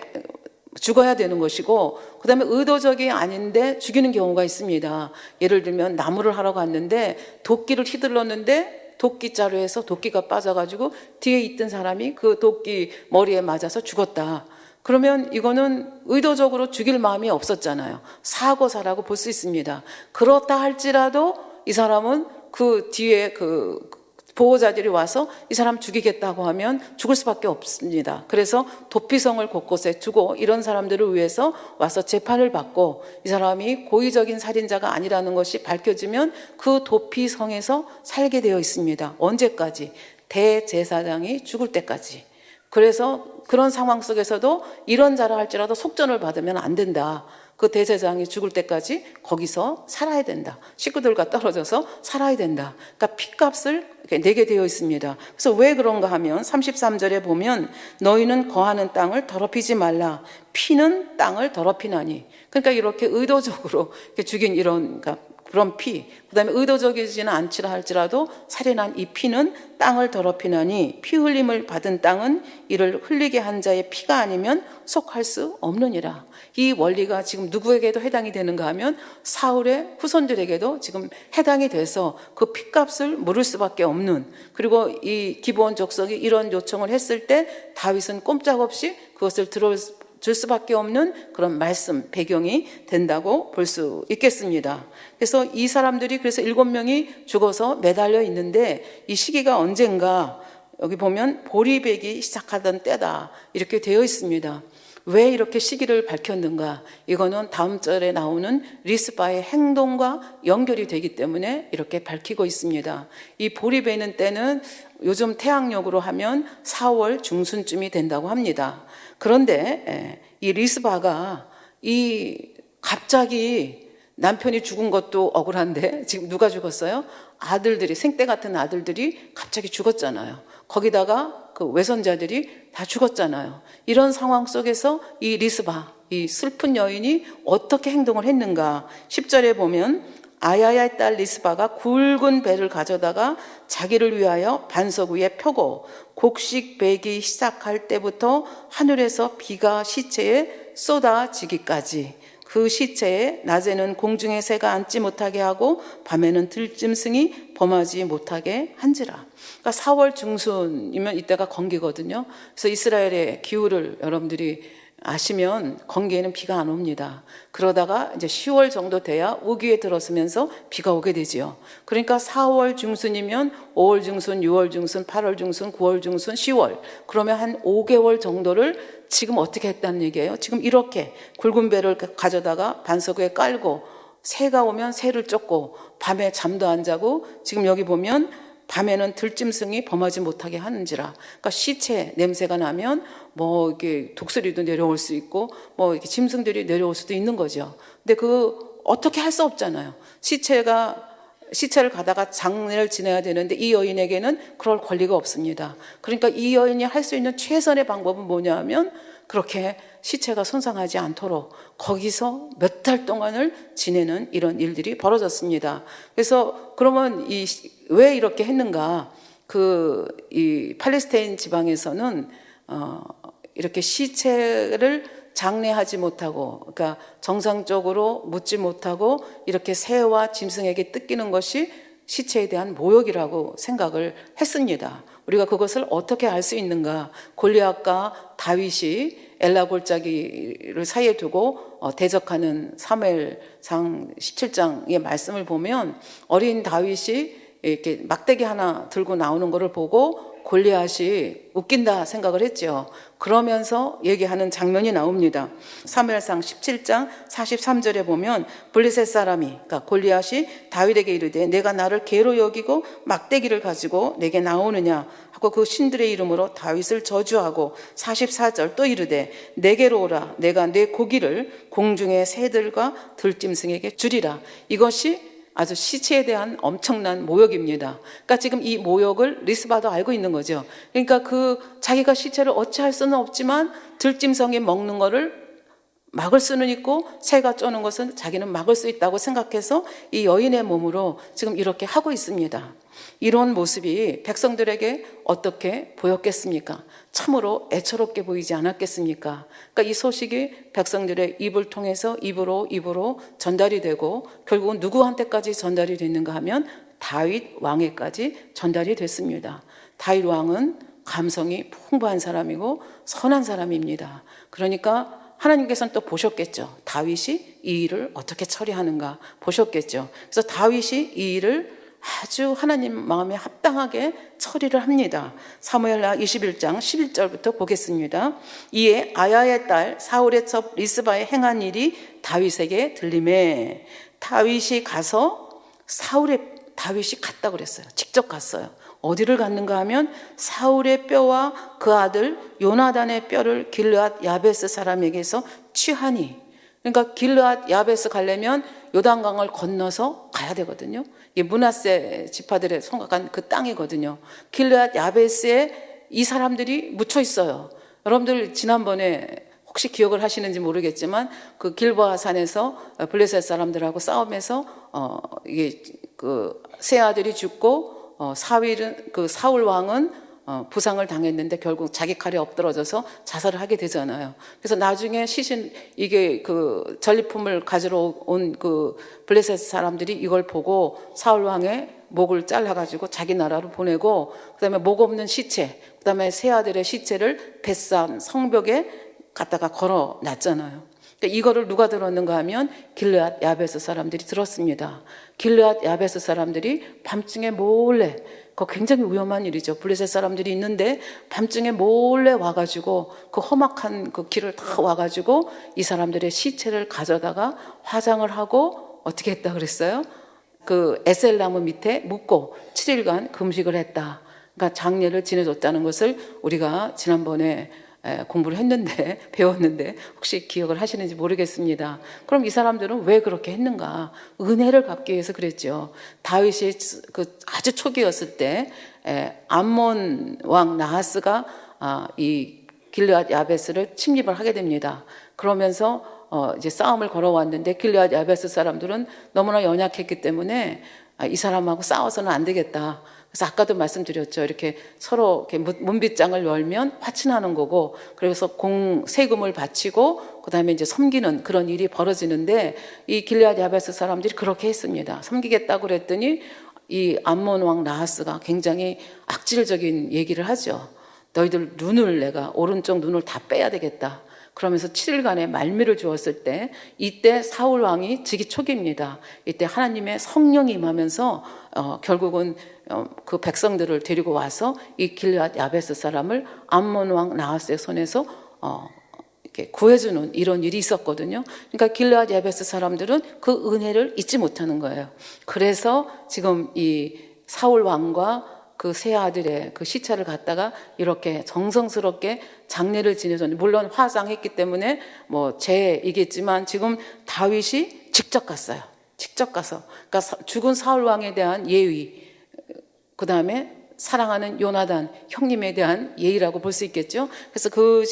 Speaker 2: 죽어야 되는 것이고, 그 다음에 의도적이 아닌데 죽이는 경우가 있습니다. 예를 들면 나무를 하러 갔는데 도끼를 휘둘렀는데 도끼자루 해서 도끼가 빠져가지고 뒤에 있던 사람이 그 도끼 머리에 맞아서 죽었다. 그러면 이거는 의도적으로 죽일 마음이 없었잖아요. 사고사라고 볼 수 있습니다. 그렇다 할지라도 이 사람은 그 뒤에 그 보호자들이 와서 이 사람 죽이겠다고 하면 죽을 수밖에 없습니다. 그래서 도피성을 곳곳에 두고 이런 사람들을 위해서 와서 재판을 받고 이 사람이 고의적인 살인자가 아니라는 것이 밝혀지면 그 도피성에서 살게 되어 있습니다. 언제까지? 대제사장이 죽을 때까지. 그래서 그런 상황 속에서도 이런 자라 할지라도 속전을 받으면 안 된다. 그 대제사장이 죽을 때까지 거기서 살아야 된다. 식구들과 떨어져서 살아야 된다. 그러니까 핏값을 내게 되어 있습니다. 그래서 왜 그런가 하면 33절에 보면 너희는 거하는 땅을 더럽히지 말라. 피는 땅을 더럽히나니. 그러니까 이렇게 의도적으로 이렇게 죽인 이런 그런 피, 그 다음에 의도적이지는 않지라 할지라도 살인한 이 피는 땅을 더럽히나니 피 흘림을 받은 땅은 이를 흘리게 한 자의 피가 아니면 속할 수 없느니라. 이 원리가 지금 누구에게도 해당이 되는가 하면 사울의 후손들에게도 지금 해당이 돼서 그 피값을 물을 수밖에 없는, 그리고 이 기브온 족속이 이런 요청을 했을 때 다윗은 꼼짝없이 그것을 줄 수밖에 없는 그런 말씀, 배경이 된다고 볼 수 있겠습니다. 그래서 이 사람들이 그래서 7명이 죽어서 매달려 있는데 이 시기가 언젠가 여기 보면 보리배기 시작하던 때다 이렇게 되어 있습니다. 왜 이렇게 시기를 밝혔는가? 이거는 다음 절에 나오는 리스바의 행동과 연결이 되기 때문에 이렇게 밝히고 있습니다. 이 보리배는 때는 요즘 태양력으로 하면 4월 중순쯤이 된다고 합니다. 그런데 이 리스바가 갑자기 남편이 죽은 것도 억울한데 지금 누가 죽었어요? 아들들이, 생떼 같은 아들들이 갑자기 죽었잖아요. 거기다가 그 외손자들이 다 죽었잖아요. 이런 상황 속에서 이 리스바, 이 슬픈 여인이 어떻게 행동을 했는가? 10절에 보면 아야의 딸 리스바가 굵은 배를 가져다가 자기를 위하여 반석 위에 펴고 곡식 베기 시작할 때부터 하늘에서 비가 시체에 쏟아지기까지 그 시체에 낮에는 공중의 새가 앉지 못하게 하고 밤에는 들짐승이 범하지 못하게 한지라. 그러니까 4월 중순이면 이때가 건기거든요. 그래서 이스라엘의 기후를 여러분들이 아시면 건기에는 비가 안 옵니다. 그러다가 이제 10월 정도 돼야 우기에 들어서면서 비가 오게 되지요. 그러니까 4월 중순이면 5월 중순, 6월 중순, 8월 중순, 9월 중순, 10월. 그러면 한 5개월 정도를 지금 어떻게 했다는 얘기예요? 지금 이렇게 굵은 배를 가져다가 반석 위에 깔고 새가 오면 새를 쫓고 밤에 잠도 안 자고 지금 여기 보면 밤에는 들짐승이 범하지 못하게 하는지라. 그러니까 시체 냄새가 나면 뭐 이렇게 독수리도 내려올 수 있고 뭐 이렇게 짐승들이 내려올 수도 있는 거죠. 근데 어떻게 할 수 없잖아요. 시체를 가다가 장례를 지내야 되는데 이 여인에게는 그럴 권리가 없습니다. 그러니까 이 여인이 할 수 있는 최선의 방법은 뭐냐 하면 그렇게 시체가 손상하지 않도록 거기서 몇 달 동안을 지내는 이런 일들이 벌어졌습니다. 그래서 그러면 왜 이렇게 했는가? 이 팔레스타인 지방에서는 이렇게 시체를 장례하지 못하고, 그러니까 정상적으로 묻지 못하고 이렇게 새와 짐승에게 뜯기는 것이 시체에 대한 모욕이라고 생각을 했습니다. 우리가 그것을 어떻게 알 수 있는가? 골리앗과 다윗이 엘라 골짜기를 사이에 두고 대적하는 사무엘상 17장의 말씀을 보면 어린 다윗이 이렇게 막대기 하나 들고 나오는 거를 보고 골리앗이 웃긴다 생각을 했죠. 그러면서 얘기하는 장면이 나옵니다. 사무엘상 17장 43절에 보면 블레셋 사람이, 그러니까 골리앗이 다윗에게 이르되 내가 나를 개로 여기고 막대기를 가지고 내게 나오느냐 하고 그 신들의 이름으로 다윗을 저주하고 44절 또 이르되 내게로 오라 내가 내 고기를 공중의 새들과 들짐승에게 주리라. 이것이 아주 시체에 대한 엄청난 모욕입니다. 그러니까 지금 이 모욕을 리스바도 알고 있는 거죠. 그러니까 그 자기가 시체를 어찌할 수는 없지만 들짐승이 먹는 거를 막을 수는 있고 새가 쪼는 것은 자기는 막을 수 있다고 생각해서 이 여인의 몸으로 지금 이렇게 하고 있습니다. 이런 모습이 백성들에게 어떻게 보였겠습니까? 참으로 애처롭게 보이지 않았겠습니까? 그러니까 이 소식이 백성들의 입을 통해서 입으로 전달이 되고 결국은 누구한테까지 전달이 됐는가 하면 다윗 왕에까지 전달이 됐습니다. 다윗 왕은 감성이 풍부한 사람이고 선한 사람입니다. 그러니까 하나님께서는 또 보셨겠죠. 다윗이 이 일을 어떻게 처리하는가 보셨겠죠. 그래서 다윗이 이 일을 아주 하나님 마음에 합당하게 처리를 합니다. 사무엘하 21장 11절부터 보겠습니다. 이에 아야의 딸 사울의 첩 리스바의 행한 일이 다윗에게 들리매 다윗이 갔다 그랬어요. 직접 갔어요. 어디를 갔는가 하면 사울의 뼈와 그 아들 요나단의 뼈를 길르앗 야베스 사람에게서 취하니, 그러니까 길르앗 야베스 가려면 요단강을 건너서 가야 되거든요. 이게 므낫세 지파들의 성곽한 그 땅이거든요. 길르앗 야베스에 이 사람들이 묻혀 있어요. 여러분들 지난번에 혹시 기억을 하시는지 모르겠지만 그 길보아 산에서 블레셋 사람들하고 싸움에서 이게 그 세 아들이 죽고 사울 왕은 부상을 당했는데 결국 자기 칼에 엎드러져서 자살을 하게 되잖아요. 그래서 나중에 이게 그 전리품을 가지러 온 그 블레셋 사람들이 이걸 보고 사울 왕의 목을 잘라가지고 자기 나라로 보내고, 그다음에 목 없는 시체, 그다음에 세 아들의 시체를 벳산 성벽에 갖다가 걸어놨잖아요. 그러니까 이거를 누가 들었는가 하면 길르앗 야베스 사람들이 들었습니다. 길르앗 야베스 사람들이 밤중에 몰래, 그거 굉장히 위험한 일이죠. 블레셋 사람들이 있는데 밤중에 몰래 와가지고 그 험악한 그 길을 다 와가지고 이 사람들의 시체를 가져다가 화장을 하고 어떻게 했다 그랬어요? 그 에셀나무 밑에 묻고 7일간 금식을 했다. 그러니까 장례를 지내줬다는 것을 우리가 지난번에 공부를 했는데 배웠는데 혹시 기억을 하시는지 모르겠습니다. 그럼 이 사람들은 왜 그렇게 했는가? 은혜를 갚기 위해서 그랬죠. 다윗이 그 아주 초기였을 때 암몬 왕 나하스가 이 길르앗 야베스를 침입을 하게 됩니다. 그러면서 이제 싸움을 걸어왔는데 길르앗 야베스 사람들은 너무나 연약했기 때문에 이 사람하고 싸워서는 안 되겠다. 그래서 아까도 말씀드렸죠. 이렇게 서로 이렇게 문빗장을 열면 화친하는 거고, 그래서 세금을 바치고 그다음에 이제 섬기는 그런 일이 벌어지는데 이 길르앗 야베스 사람들이 그렇게 했습니다. 섬기겠다고 그랬더니 이 암몬 왕 나하스가 굉장히 악질적인 얘기를 하죠. 너희들 내가 오른쪽 눈을 다 빼야 되겠다. 그러면서 7일간의 말미를 주었을 때 이때 사울 왕이 즉위 초기입니다. 이때 하나님의 성령이 임하면서 결국은 그 백성들을 데리고 와서 이 길르앗 야베스 사람을 암몬 왕 나하스의 손에서 이렇게 구해주는 이런 일이 있었거든요. 그러니까 길르앗 야베스 사람들은 그 은혜를 잊지 못하는 거예요. 그래서 지금 이 사울 왕과 그 세 아들의 그 시체를 갖다가 이렇게 정성스럽게 장례를 지내줬는데, 물론 화상했기 때문에 뭐 죄이겠지만 지금 다윗이 직접 갔어요. 직접 가서, 그러니까 죽은 사울 왕에 대한 예의, 그 다음에 사랑하는 요나단 형님에 대한 예의라고 볼 수 있겠죠. 그래서 그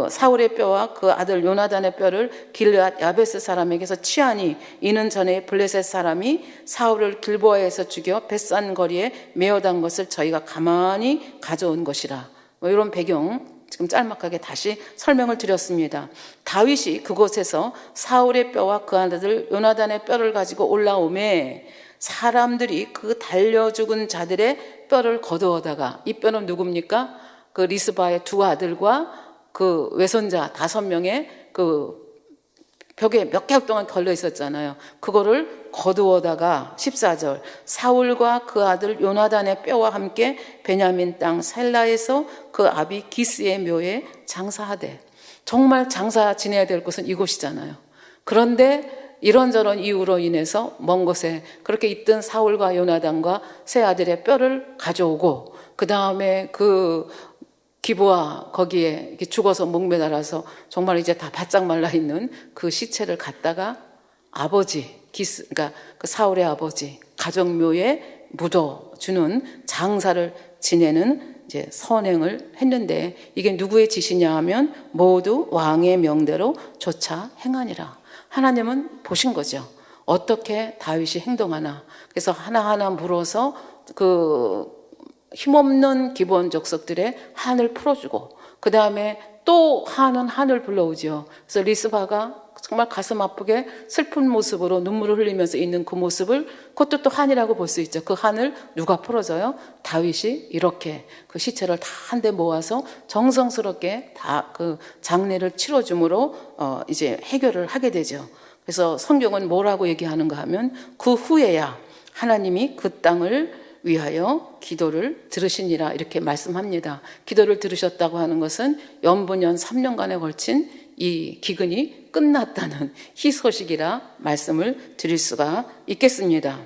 Speaker 2: 사울의 뼈와 그 아들 요나단의 뼈를 길르앗 야베스 사람에게서 취하니 이는 전에 블레셋 사람이 사울을 길보아에서 죽여 벳산 거리에 메어단 것을 저희가 가만히 가져온 것이라. 뭐 이런 배경 지금 짤막하게 다시 설명을 드렸습니다. 다윗이 그곳에서 사울의 뼈와 그 아들 요나단의 뼈를 가지고 올라오매 사람들이 그 달려 죽은 자들의 뼈를 거두어다가, 이 뼈는 누굽니까? 그 리스바의 두 아들과 그 외손자 5명의 그 벽에 몇 개월 동안 걸려 있었잖아요. 그거를 거두어다가 14절 사울과 그 아들 요나단의 뼈와 함께 베냐민 땅 셀라에서 그 아비 기스의 묘에 장사하되, 정말 장사 지내야 될 곳은 이곳이잖아요. 그런데 이런저런 이유로 인해서 먼 곳에 그렇게 있던 사울과 요나단과 세 아들의 뼈를 가져오고, 그 다음에 그 기부와 거기에 이렇게 죽어서 목매달아서 정말 이제 다 바짝 말라 있는 그 시체를 갖다가 아버지 그러니까 그 사울의 아버지 가정묘에 묻어주는 장사를 지내는 이제 선행을 했는데, 이게 누구의 지시냐 하면 모두 왕의 명대로 조차 행하니라. 하나님은 보신 거죠. 어떻게 다윗이 행동하나. 그래서 하나하나 물어서 그 힘없는 기본 족속들의 한을 풀어주고, 그 다음에 또 한을 불러오죠. 그래서 리스바가 정말 가슴 아프게 슬픈 모습으로 눈물을 흘리면서 있는 그 모습을, 그것도 또 한이라고 볼 수 있죠. 그 한을 누가 풀어줘요? 다윗이 이렇게 그 시체를 다 한데 모아서 정성스럽게 다 그 장례를 치러줌으로 이제 해결을 하게 되죠. 그래서 성경은 뭐라고 얘기하는가 하면, 그 후에야 하나님이 그 땅을 위하여 기도를 들으시니라 이렇게 말씀합니다. 기도를 들으셨다고 하는 것은 연분연 3년간에 걸친 이 기근이 끝났다는 희소식이라 말씀을 드릴 수가 있겠습니다.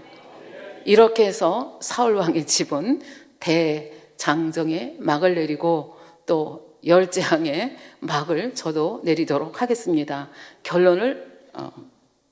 Speaker 2: 이렇게 해서 사울왕의 집은 대장정의 막을 내리고 또 열재앙의 막을 저도 내리도록 하겠습니다. 결론을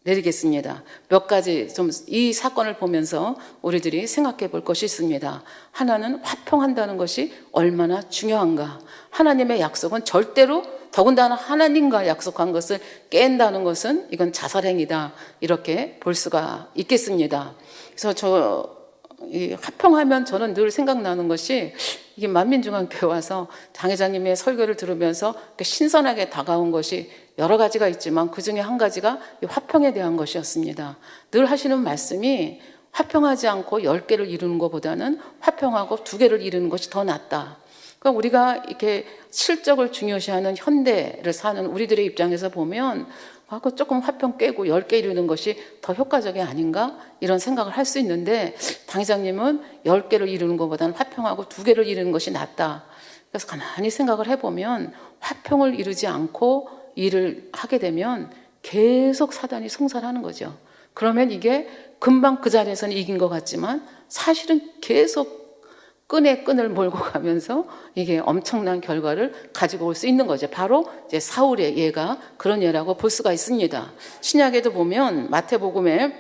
Speaker 2: 내리겠습니다. 몇 가지 좀 이 사건을 보면서 우리들이 생각해 볼 것이 있습니다. 하나는 화평한다는 것이 얼마나 중요한가. 하나님의 약속은 절대로, 더군다나 하나님과 약속한 것을 깬다는 것은 이건 자살행위다, 이렇게 볼 수가 있겠습니다. 그래서 이 화평하면 저는 늘 생각나는 것이, 이게 만민중앙교회 와서 장회장님의 설교를 들으면서 신선하게 다가온 것이 여러 가지가 있지만 그 중에 한 가지가 이 화평에 대한 것이었습니다. 늘 하시는 말씀이 화평하지 않고 10개를 이루는 것보다는 화평하고 2개를 이루는 것이 더 낫다. 그러니까 우리가 이렇게 실적을 중요시하는 현대를 사는 우리들의 입장에서 보면 조금 화평 깨고 10개 이루는 것이 더 효과적이 아닌가, 이런 생각을 할 수 있는데, 당회장님은 10개를 이루는 것보다는 화평하고 2개를 이루는 것이 낫다. 그래서 가만히 생각을 해보면 화평을 이루지 않고 일을 하게 되면 계속 사단이 송살하는 거죠. 그러면 이게 금방 그 자리에서는 이긴 것 같지만 사실은 계속 끈에 끈을 몰고 가면서 이게 엄청난 결과를 가지고 올 수 있는 거죠. 바로 이제 사울의 예가 그런 예라고 볼 수가 있습니다. 신약에도 보면 마태복음에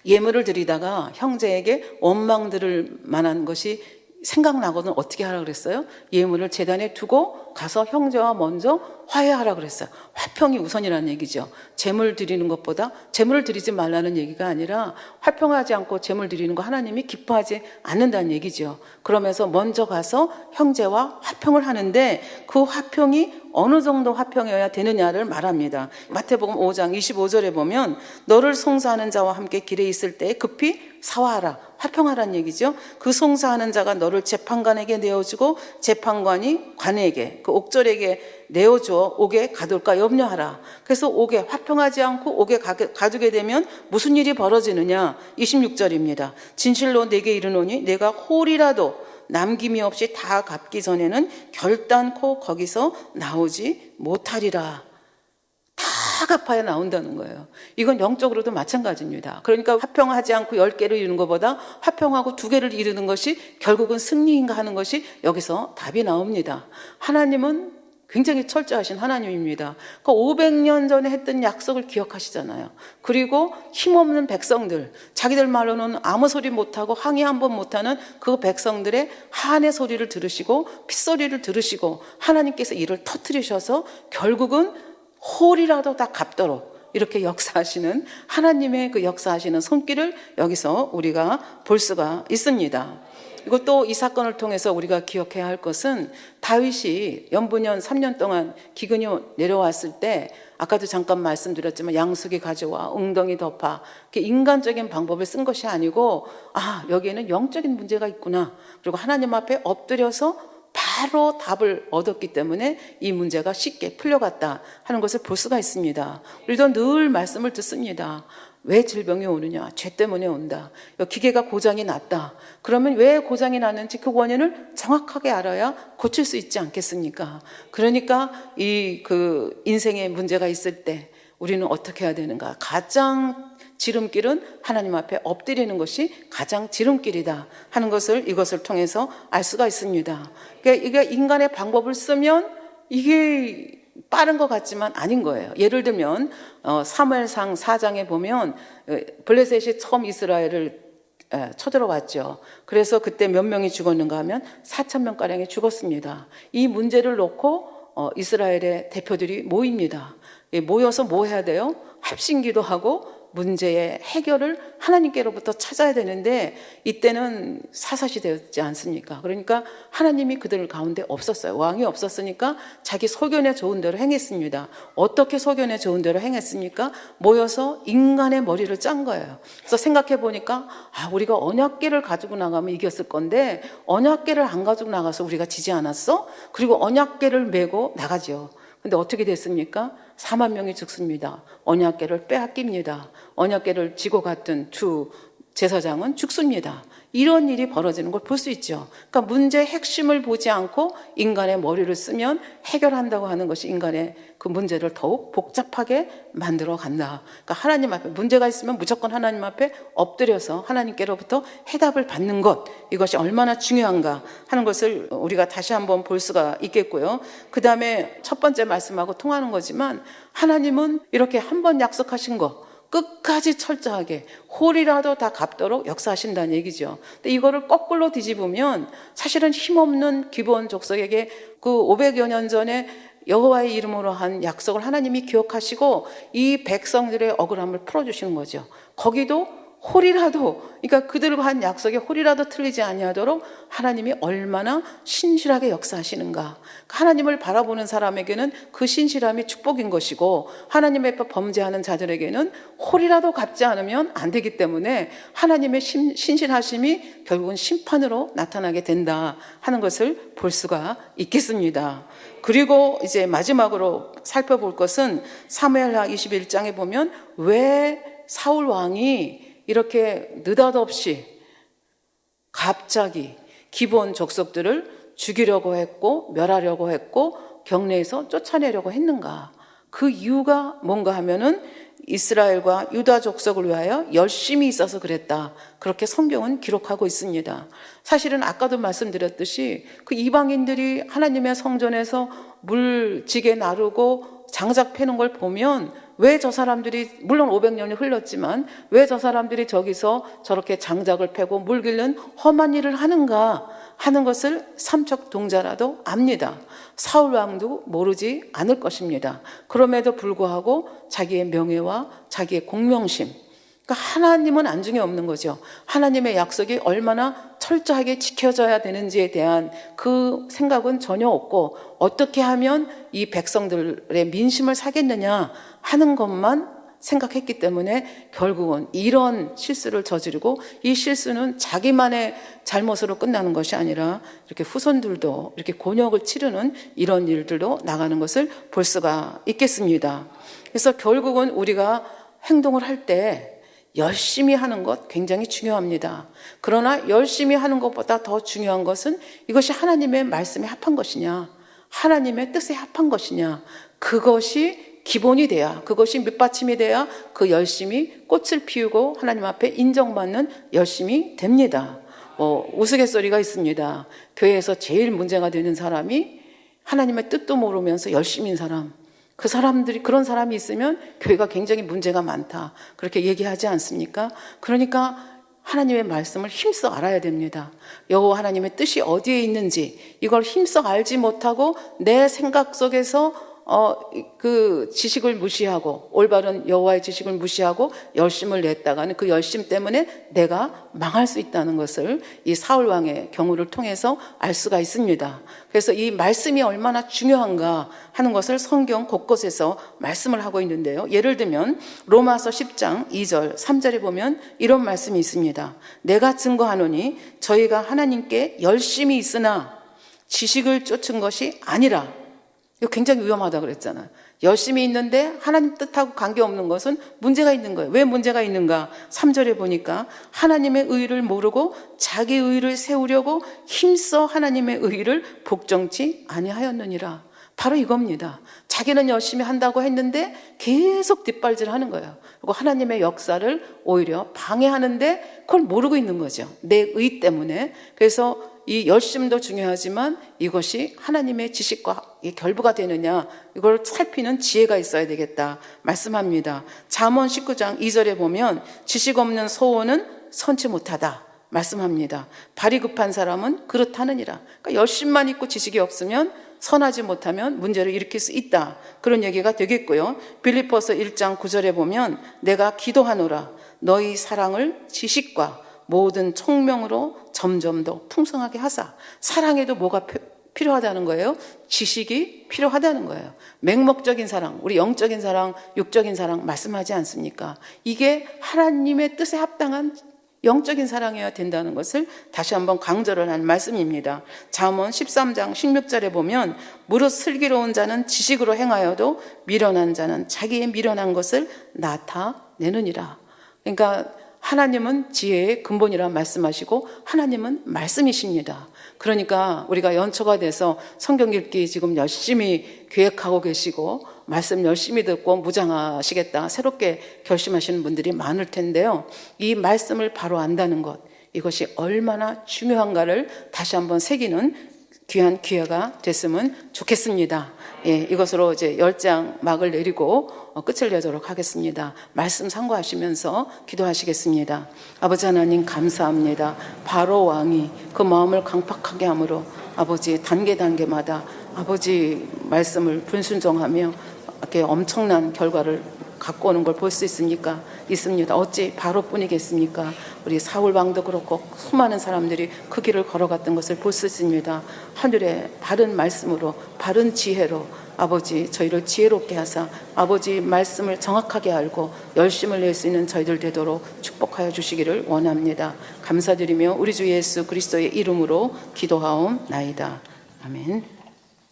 Speaker 2: 예물을 드리다가 형제에게 원망 들을 만한 것이 생각나거든 어떻게 하라 그랬어요? 예물을 제단에 두고 가서 형제와 먼저 화해하라 그랬어요. 화평이 우선이라는 얘기죠. 제물 드리는 것보다, 제물을 드리지 말라는 얘기가 아니라 화평하지 않고 제물 드리는 거 하나님이 기뻐하지 않는다는 얘기죠. 그러면서 먼저 가서 형제와 화평을 하는데, 그 화평이 어느 정도 화평이어야 되느냐를 말합니다. 마태복음 5장 25절에 보면 너를 송사하는 자와 함께 길에 있을 때 급히 사화하라, 화평하라는 얘기죠. 그 송사하는 자가 너를 재판관에게 내어주고 재판관이 관에게, 그 옥졸에게 내어주어 옥에 가둘까 염려하라. 그래서 옥에, 화평하지 않고 옥에 가두게 되면 무슨 일이 벌어지느냐. 26절입니다. 진실로 내게 이르노니 내가 홀이라도 남김이 없이 다 갚기 전에는 결단코 거기서 나오지 못하리라. 다 갚아야 나온다는 거예요. 이건 영적으로도 마찬가지입니다. 그러니까 화평하지 않고 10개를 이루는 것보다 화평하고 2개를 이루는 것이 결국은 승리인가 하는 것이 여기서 답이 나옵니다. 하나님은 굉장히 철저하신 하나님입니다. 그 500년 전에 했던 약속을 기억하시잖아요. 그리고 힘없는 백성들, 자기들 말로는 아무 소리 못하고 항의 한번 못하는 그 백성들의 한의 소리를 들으시고 핏소리를 들으시고 하나님께서 이를 터뜨리셔서 결국은 홀이라도 다 갚도록 이렇게 역사하시는 하나님의 그 역사하시는 손길을 여기서 우리가 볼 수가 있습니다. 그리고 또 이 사건을 통해서 우리가 기억해야 할 것은, 다윗이 연분연 3년 동안 기근이 내려왔을 때 아까도 잠깐 말씀드렸지만 양수기 가져와 웅덩이 덮어, 인간적인 방법을 쓴 것이 아니고 여기에는 영적인 문제가 있구나, 그리고 하나님 앞에 엎드려서 바로 답을 얻었기 때문에 이 문제가 쉽게 풀려갔다 하는 것을 볼 수가 있습니다. 우리도 늘 말씀을 듣습니다. 왜 질병이 오느냐? 죄 때문에 온다. 기계가 고장이 났다. 그러면 왜 고장이 났는지 그 원인을 정확하게 알아야 고칠 수 있지 않겠습니까? 그러니까 그 인생에 문제가 있을 때 우리는 어떻게 해야 되는가? 가장 지름길은 하나님 앞에 엎드리는 것이 가장 지름길이다 하는 것을 이것을 통해서 알 수가 있습니다. 그러니까 이게 인간의 방법을 쓰면 이게 빠른 것 같지만 아닌 거예요. 예를 들면 사무엘상 4장에 보면 블레셋이 처음 이스라엘을 쳐들어왔죠. 그래서 그때 몇 명이 죽었는가 하면 4,000명가량이 죽었습니다. 이 문제를 놓고 이스라엘의 대표들이 모입니다. 모여서 뭐 해야 돼요? 합심기도 하고 문제의 해결을 하나님께로부터 찾아야 되는데 이때는 사사시대였지 않습니까? 그러니까 하나님이 그들 가운데 없었어요. 왕이 없었으니까 자기 소견에 좋은 대로 행했습니다. 어떻게 소견에 좋은 대로 행했습니까? 모여서 인간의 머리를 짠 거예요. 그래서 생각해 보니까 우리가 언약궤를 가지고 나가면 이겼을 건데 언약궤를 안 가지고 나가서 우리가 지지 않았어? 그리고 언약궤를 메고 나가죠. 근데 어떻게 됐습니까? 4만 명이 죽습니다. 언약궤를 빼앗깁니다. 언약궤를 지고 갔던 주 제사장은 죽습니다. 이런 일이 벌어지는 걸 볼 수 있죠. 그러니까 문제의 핵심을 보지 않고 인간의 머리를 쓰면 해결한다고 하는 것이 인간의 그 문제를 더욱 복잡하게 만들어 간다. 그러니까 하나님 앞에 문제가 있으면 무조건 하나님 앞에 엎드려서 하나님께로부터 해답을 받는 것, 이것이 얼마나 중요한가 하는 것을 우리가 다시 한번 볼 수가 있겠고요. 그 다음에 첫 번째 말씀하고 통하는 거지만 하나님은 이렇게 한 번 약속하신 거 끝까지 철저하게 홀이라도 다 갚도록 역사하신다는 얘기죠. 근데 이거를 거꾸로 뒤집으면 사실은 힘없는 기브온 족속에게 그 500여 년 전에 여호와의 이름으로 한 약속을 하나님이 기억하시고 이 백성들의 억울함을 풀어주시는 거죠. 거기도 홀이라도, 그러니까 그들과 한 약속에 홀이라도 틀리지 아니하도록 하나님이 얼마나 신실하게 역사하시는가. 하나님을 바라보는 사람에게는 그 신실함이 축복인 것이고 하나님의 범죄하는 자들에게는 홀이라도 갚지 않으면 안 되기 때문에 하나님의 신실하심이 결국은 심판으로 나타나게 된다 하는 것을 볼 수가 있겠습니다. 그리고 이제 마지막으로 살펴볼 것은 사무엘하 21장에 보면 왜 사울 왕이 이렇게 느닷없이 갑자기 기브온 족속들을 죽이려고 했고 멸하려고 했고 경내에서 쫓아내려고 했는가? 그 이유가 뭔가 하면은 이스라엘과 유다 족속을 위하여 열심히 있어서 그랬다. 그렇게 성경은 기록하고 있습니다. 사실은 아까도 말씀드렸듯이 그 이방인들이 하나님의 성전에서 물지게 나르고 장작 패는 걸 보면 왜 저 사람들이, 물론 500년이 흘렀지만 왜 저 사람들이 저기서 저렇게 장작을 패고 물 길는 험한 일을 하는가 하는 것을 삼척동자라도 압니다. 사울 왕도 모르지 않을 것입니다. 그럼에도 불구하고 자기의 명예와 자기의 공명심, 그러니까 하나님은 안중에 없는 거죠. 하나님의 약속이 얼마나 철저하게 지켜져야 되는지에 대한 그 생각은 전혀 없고 어떻게 하면 이 백성들의 민심을 사겠느냐 하는 것만 생각했기 때문에 결국은 이런 실수를 저지르고 이 실수는 자기만의 잘못으로 끝나는 것이 아니라 이렇게 후손들도 이렇게 곤욕을 치르는 이런 일들도 나가는 것을 볼 수가 있겠습니다. 그래서 결국은 우리가 행동을 할 때 열심히 하는 것 굉장히 중요합니다. 그러나 열심히 하는 것보다 더 중요한 것은 이것이 하나님의 말씀에 합한 것이냐, 하나님의 뜻에 합한 것이냐, 그것이 기본이 돼야, 그것이 밑받침이 돼야 그 열심이 꽃을 피우고 하나님 앞에 인정받는 열심이 됩니다. 우스갯소리가 있습니다. 교회에서 제일 문제가 되는 사람이 하나님의 뜻도 모르면서 열심인 사람, 그 사람들이, 그런 사람이 있으면 교회가 굉장히 문제가 많다, 그렇게 얘기하지 않습니까? 그러니까 하나님의 말씀을 힘써 알아야 됩니다. 여호와 하나님의 뜻이 어디에 있는지 이걸 힘써 알지 못하고 내 생각 속에서 그 지식을 무시하고, 올바른 여호와의 지식을 무시하고 열심을 냈다가는 그 열심 때문에 내가 망할 수 있다는 것을 이 사울 왕의 경우를 통해서 알 수가 있습니다. 그래서 이 말씀이 얼마나 중요한가 하는 것을 성경 곳곳에서 말씀을 하고 있는데요. 예를 들면 로마서 10장 2절 3절에 보면 이런 말씀이 있습니다. 내가 증거하노니 저희가 하나님께 열심히 있으나 지식을 쫓은 것이 아니라. 이거 굉장히 위험하다 그랬잖아요. 열심히 있는데 하나님 뜻하고 관계없는 것은 문제가 있는 거예요. 왜 문제가 있는가? 3절에 보니까 하나님의 의를 모르고 자기 의를 세우려고 힘써 하나님의 의를 복종치 아니하였느니라. 바로 이겁니다. 자기는 열심히 한다고 했는데 계속 뒷발질하는 거예요. 그리고 하나님의 역사를 오히려 방해하는데 그걸 모르고 있는 거죠. 내 의 때문에. 그래서 이 열심도 중요하지만 이것이 하나님의 지식과 결부가 되느냐, 이걸 살피는 지혜가 있어야 되겠다 말씀합니다. 잠언 19장 2절에 보면 지식 없는 소원은 선치 못하다 말씀합니다. 발이 급한 사람은 그렇다느니라. 그러니까 열심만 있고 지식이 없으면, 선하지 못하면 문제를 일으킬 수 있다, 그런 얘기가 되겠고요. 빌립보서 1장 9절에 보면 내가 기도하노라 너희 사랑을 지식과 모든 총명으로 점점 더 풍성하게 하사. 사랑에도 뭐가 필요하다는 거예요? 지식이 필요하다는 거예요. 맹목적인 사랑, 우리 영적인 사랑, 육적인 사랑 말씀하지 않습니까? 이게 하나님의 뜻에 합당한 영적인 사랑이어야 된다는 것을 다시 한번 강조를 한 말씀입니다. 잠언 13장 16절에 보면 무릇 슬기로운 자는 지식으로 행하여도 미련한 자는 자기의 미련한 것을 나타내느니라. 그러니까 하나님은 지혜의 근본이라 말씀하시고 하나님은 말씀이십니다. 그러니까 우리가 연초가 돼서 성경 읽기 지금 열심히 계획하고 계시고 말씀 열심히 듣고 무장하시겠다 새롭게 결심하시는 분들이 많을 텐데요. 이 말씀을 바로 안다는 것, 이것이 얼마나 중요한가를 다시 한번 새기는 귀한 기회가 됐으면 좋겠습니다. 예, 이것으로 이제 10장 막을 내리고 끝을 내도록 하겠습니다. 말씀 참고하시면서 기도하시겠습니다. 아버지 하나님 감사합니다. 바로 왕이 그 마음을 강팍하게 함으로 아버지 단계마다 아버지 말씀을 불순종하며 이렇게 엄청난 결과를 갖고 오는 걸 볼 수 있습니까? 있습니다. 어찌 바로뿐이겠습니까? 우리 사울 왕도 그렇고 수많은 사람들이 그 길을 걸어갔던 것을 볼 수 있습니다. 하늘의 바른 말씀으로, 바른 지혜로 아버지 저희를 지혜롭게 하사 아버지 말씀을 정확하게 알고 열심을 낼 수 있는 저희들 되도록 축복하여 주시기를 원합니다. 감사드리며 우리 주 예수 그리스도의 이름으로 기도하옵나이다. 아멘.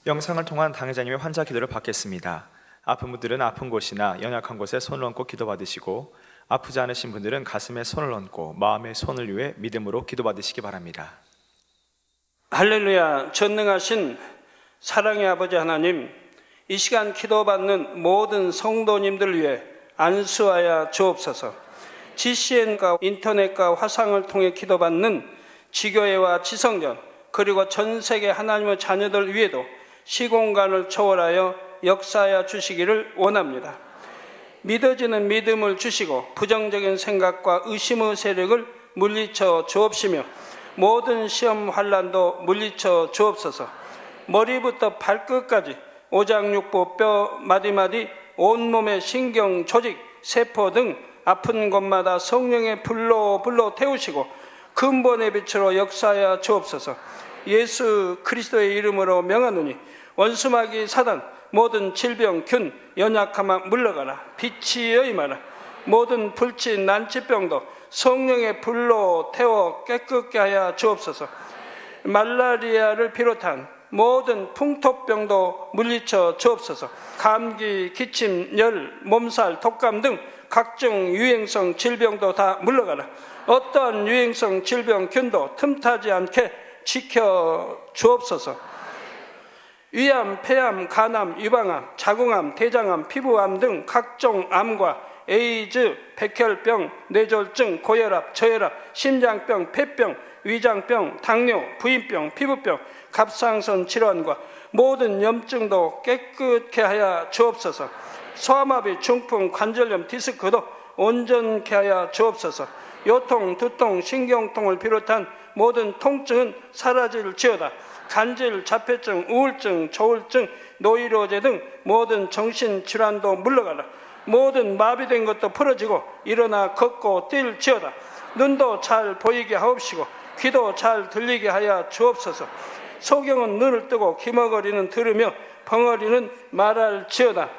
Speaker 1: 영상을 통한 당회자님의 환자 기도를 받겠습니다. 아픈 분들은 아픈 곳이나 연약한 곳에 손을 얹고 기도받으시고, 아프지 않으신 분들은 가슴에 손을 얹고 마음의 손을 위해 믿음으로 기도받으시기 바랍니다.
Speaker 3: 할렐루야. 전능하신 사랑의 아버지 하나님, 이 시간 기도받는 모든 성도님들 위해 안수하여 주옵소서. GCN과 인터넷과 화상을 통해 기도받는 지교회와 지성전, 그리고 전 세계 하나님의 자녀들 위에도 시공간을 초월하여 역사하여 주시기를 원합니다. 믿어지는 믿음을 주시고 부정적인 생각과 의심의 세력을 물리쳐 주옵시며 모든 시험 환난도 물리쳐 주옵소서. 머리부터 발끝까지 오장육부 뼈 마디마디 온몸의 신경 조직 세포 등 아픈 곳마다 성령의 불로 태우시고 근본의 빛으로 역사하여 주옵소서. 예수 그리스도의 이름으로 명하노니 원수마귀 사단 모든 질병 균 연약함아 물러가라. 빛이 임하라. 모든 불치 난치병도 성령의 불로 태워 깨끗게 하여 주옵소서. 말라리아를 비롯한 모든 풍토병도 물리쳐 주옵소서. 감기, 기침, 열, 몸살, 독감 등 각종 유행성 질병도 다 물러가라. 어떠한 유행성 질병 균도 틈타지 않게 지켜 주옵소서. 위암, 폐암, 간암, 유방암, 자궁암, 대장암, 피부암 등 각종 암과 에이즈, 백혈병, 뇌졸중, 고혈압, 저혈압, 심장병, 폐병, 위장병, 당뇨, 부인병, 피부병, 갑상선 질환과 모든 염증도 깨끗게 하여 주옵소서. 소아마비, 중풍, 관절염, 디스크도 온전케 하여 주옵소서. 요통, 두통, 신경통을 비롯한 모든 통증은 사라질지어다. 간질, 자폐증, 우울증, 조울증, 노이로제 등 모든 정신질환도 물러가라. 모든 마비된 것도 풀어지고 일어나 걷고 뛸지어다. 눈도 잘 보이게 하옵시고 귀도 잘 들리게 하여 주옵소서. 소경은 눈을 뜨고 기머거리는 들으며 벙어리는 말할지어다.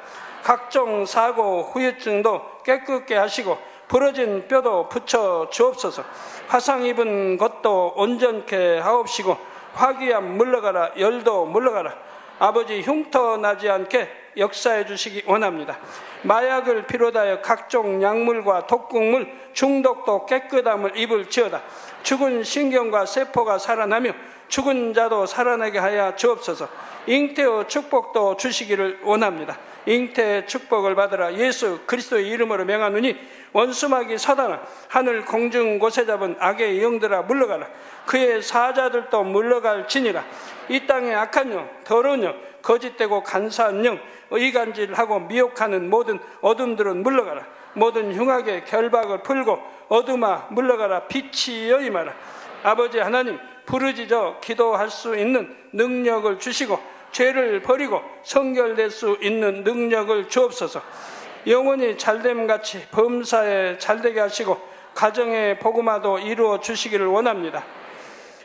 Speaker 3: 각종 사고, 후유증도 깨끗게 하시고 부러진 뼈도 붙여 주옵소서. 화상 입은 것도 온전케 하옵시고 화기암 물러가라. 열도 물러가라. 아버지 흉터 나지 않게 역사해 주시기 원합니다. 마약을 비롯하여 각종 약물과 독극물, 중독도 깨끗함을 입을지어다. 죽은 신경과 세포가 살아나며 죽은 자도 살아나게 하여 주옵소서. 잉태의 축복도 주시기를 원합니다. 잉태의 축복을 받으라. 예수 그리스도의 이름으로 명하노니 원수마귀 사단아, 하늘 공중 곳에 잡은 악의 영들아 물러가라. 그의 사자들도 물러갈지니라. 이 땅의 악한 영, 더러운 영, 거짓되고 간사한 영, 의간질하고 미혹하는 모든 어둠들은 물러가라. 모든 흉악의 결박을 풀고 어둠아 물러가라. 빛이 여임하라. 아버지 하나님, 부르짖어 기도할 수 있는 능력을 주시고 죄를 버리고 성결될 수 있는 능력을 주옵소서. 영원히 잘됨같이 범사에 잘되게 하시고 가정의 복음화도 이루어 주시기를 원합니다.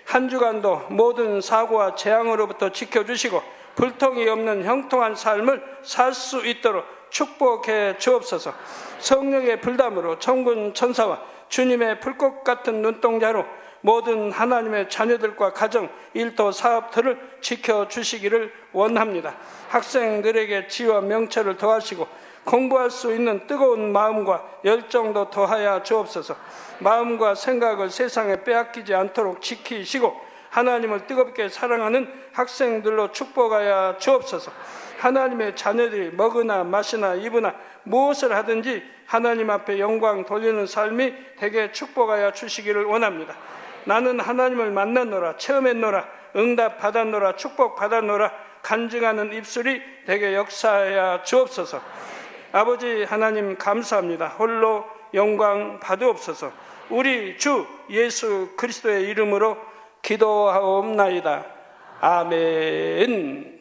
Speaker 3: 한 주간도 모든 사고와 재앙으로부터 지켜주시고 불통이 없는 형통한 삶을 살 수 있도록 축복해 주옵소서. 성령의 불담으로 천군 천사와 주님의 불꽃 같은 눈동자로 모든 하나님의 자녀들과 가정, 일터, 사업들을 지켜주시기를 원합니다. 학생들에게 지혜와 명철을 더하시고 공부할 수 있는 뜨거운 마음과 열정도 더하여 주옵소서. 마음과 생각을 세상에 빼앗기지 않도록 지키시고 하나님을 뜨겁게 사랑하는 학생들로 축복하여 주옵소서. 하나님의 자녀들이 먹으나 마시나 입으나 무엇을 하든지 하나님 앞에 영광 돌리는 삶이 되게 축복하여 주시기를 원합니다. 나는 하나님을 만났노라, 체험했노라, 응답 받았노라, 축복 받았노라 간증하는 입술이 되게 역사하여 주옵소서. 아버지 하나님 감사합니다. 홀로 영광 받으옵소서. 우리 주 예수 그리스도의 이름으로 기도하옵나이다. 아멘.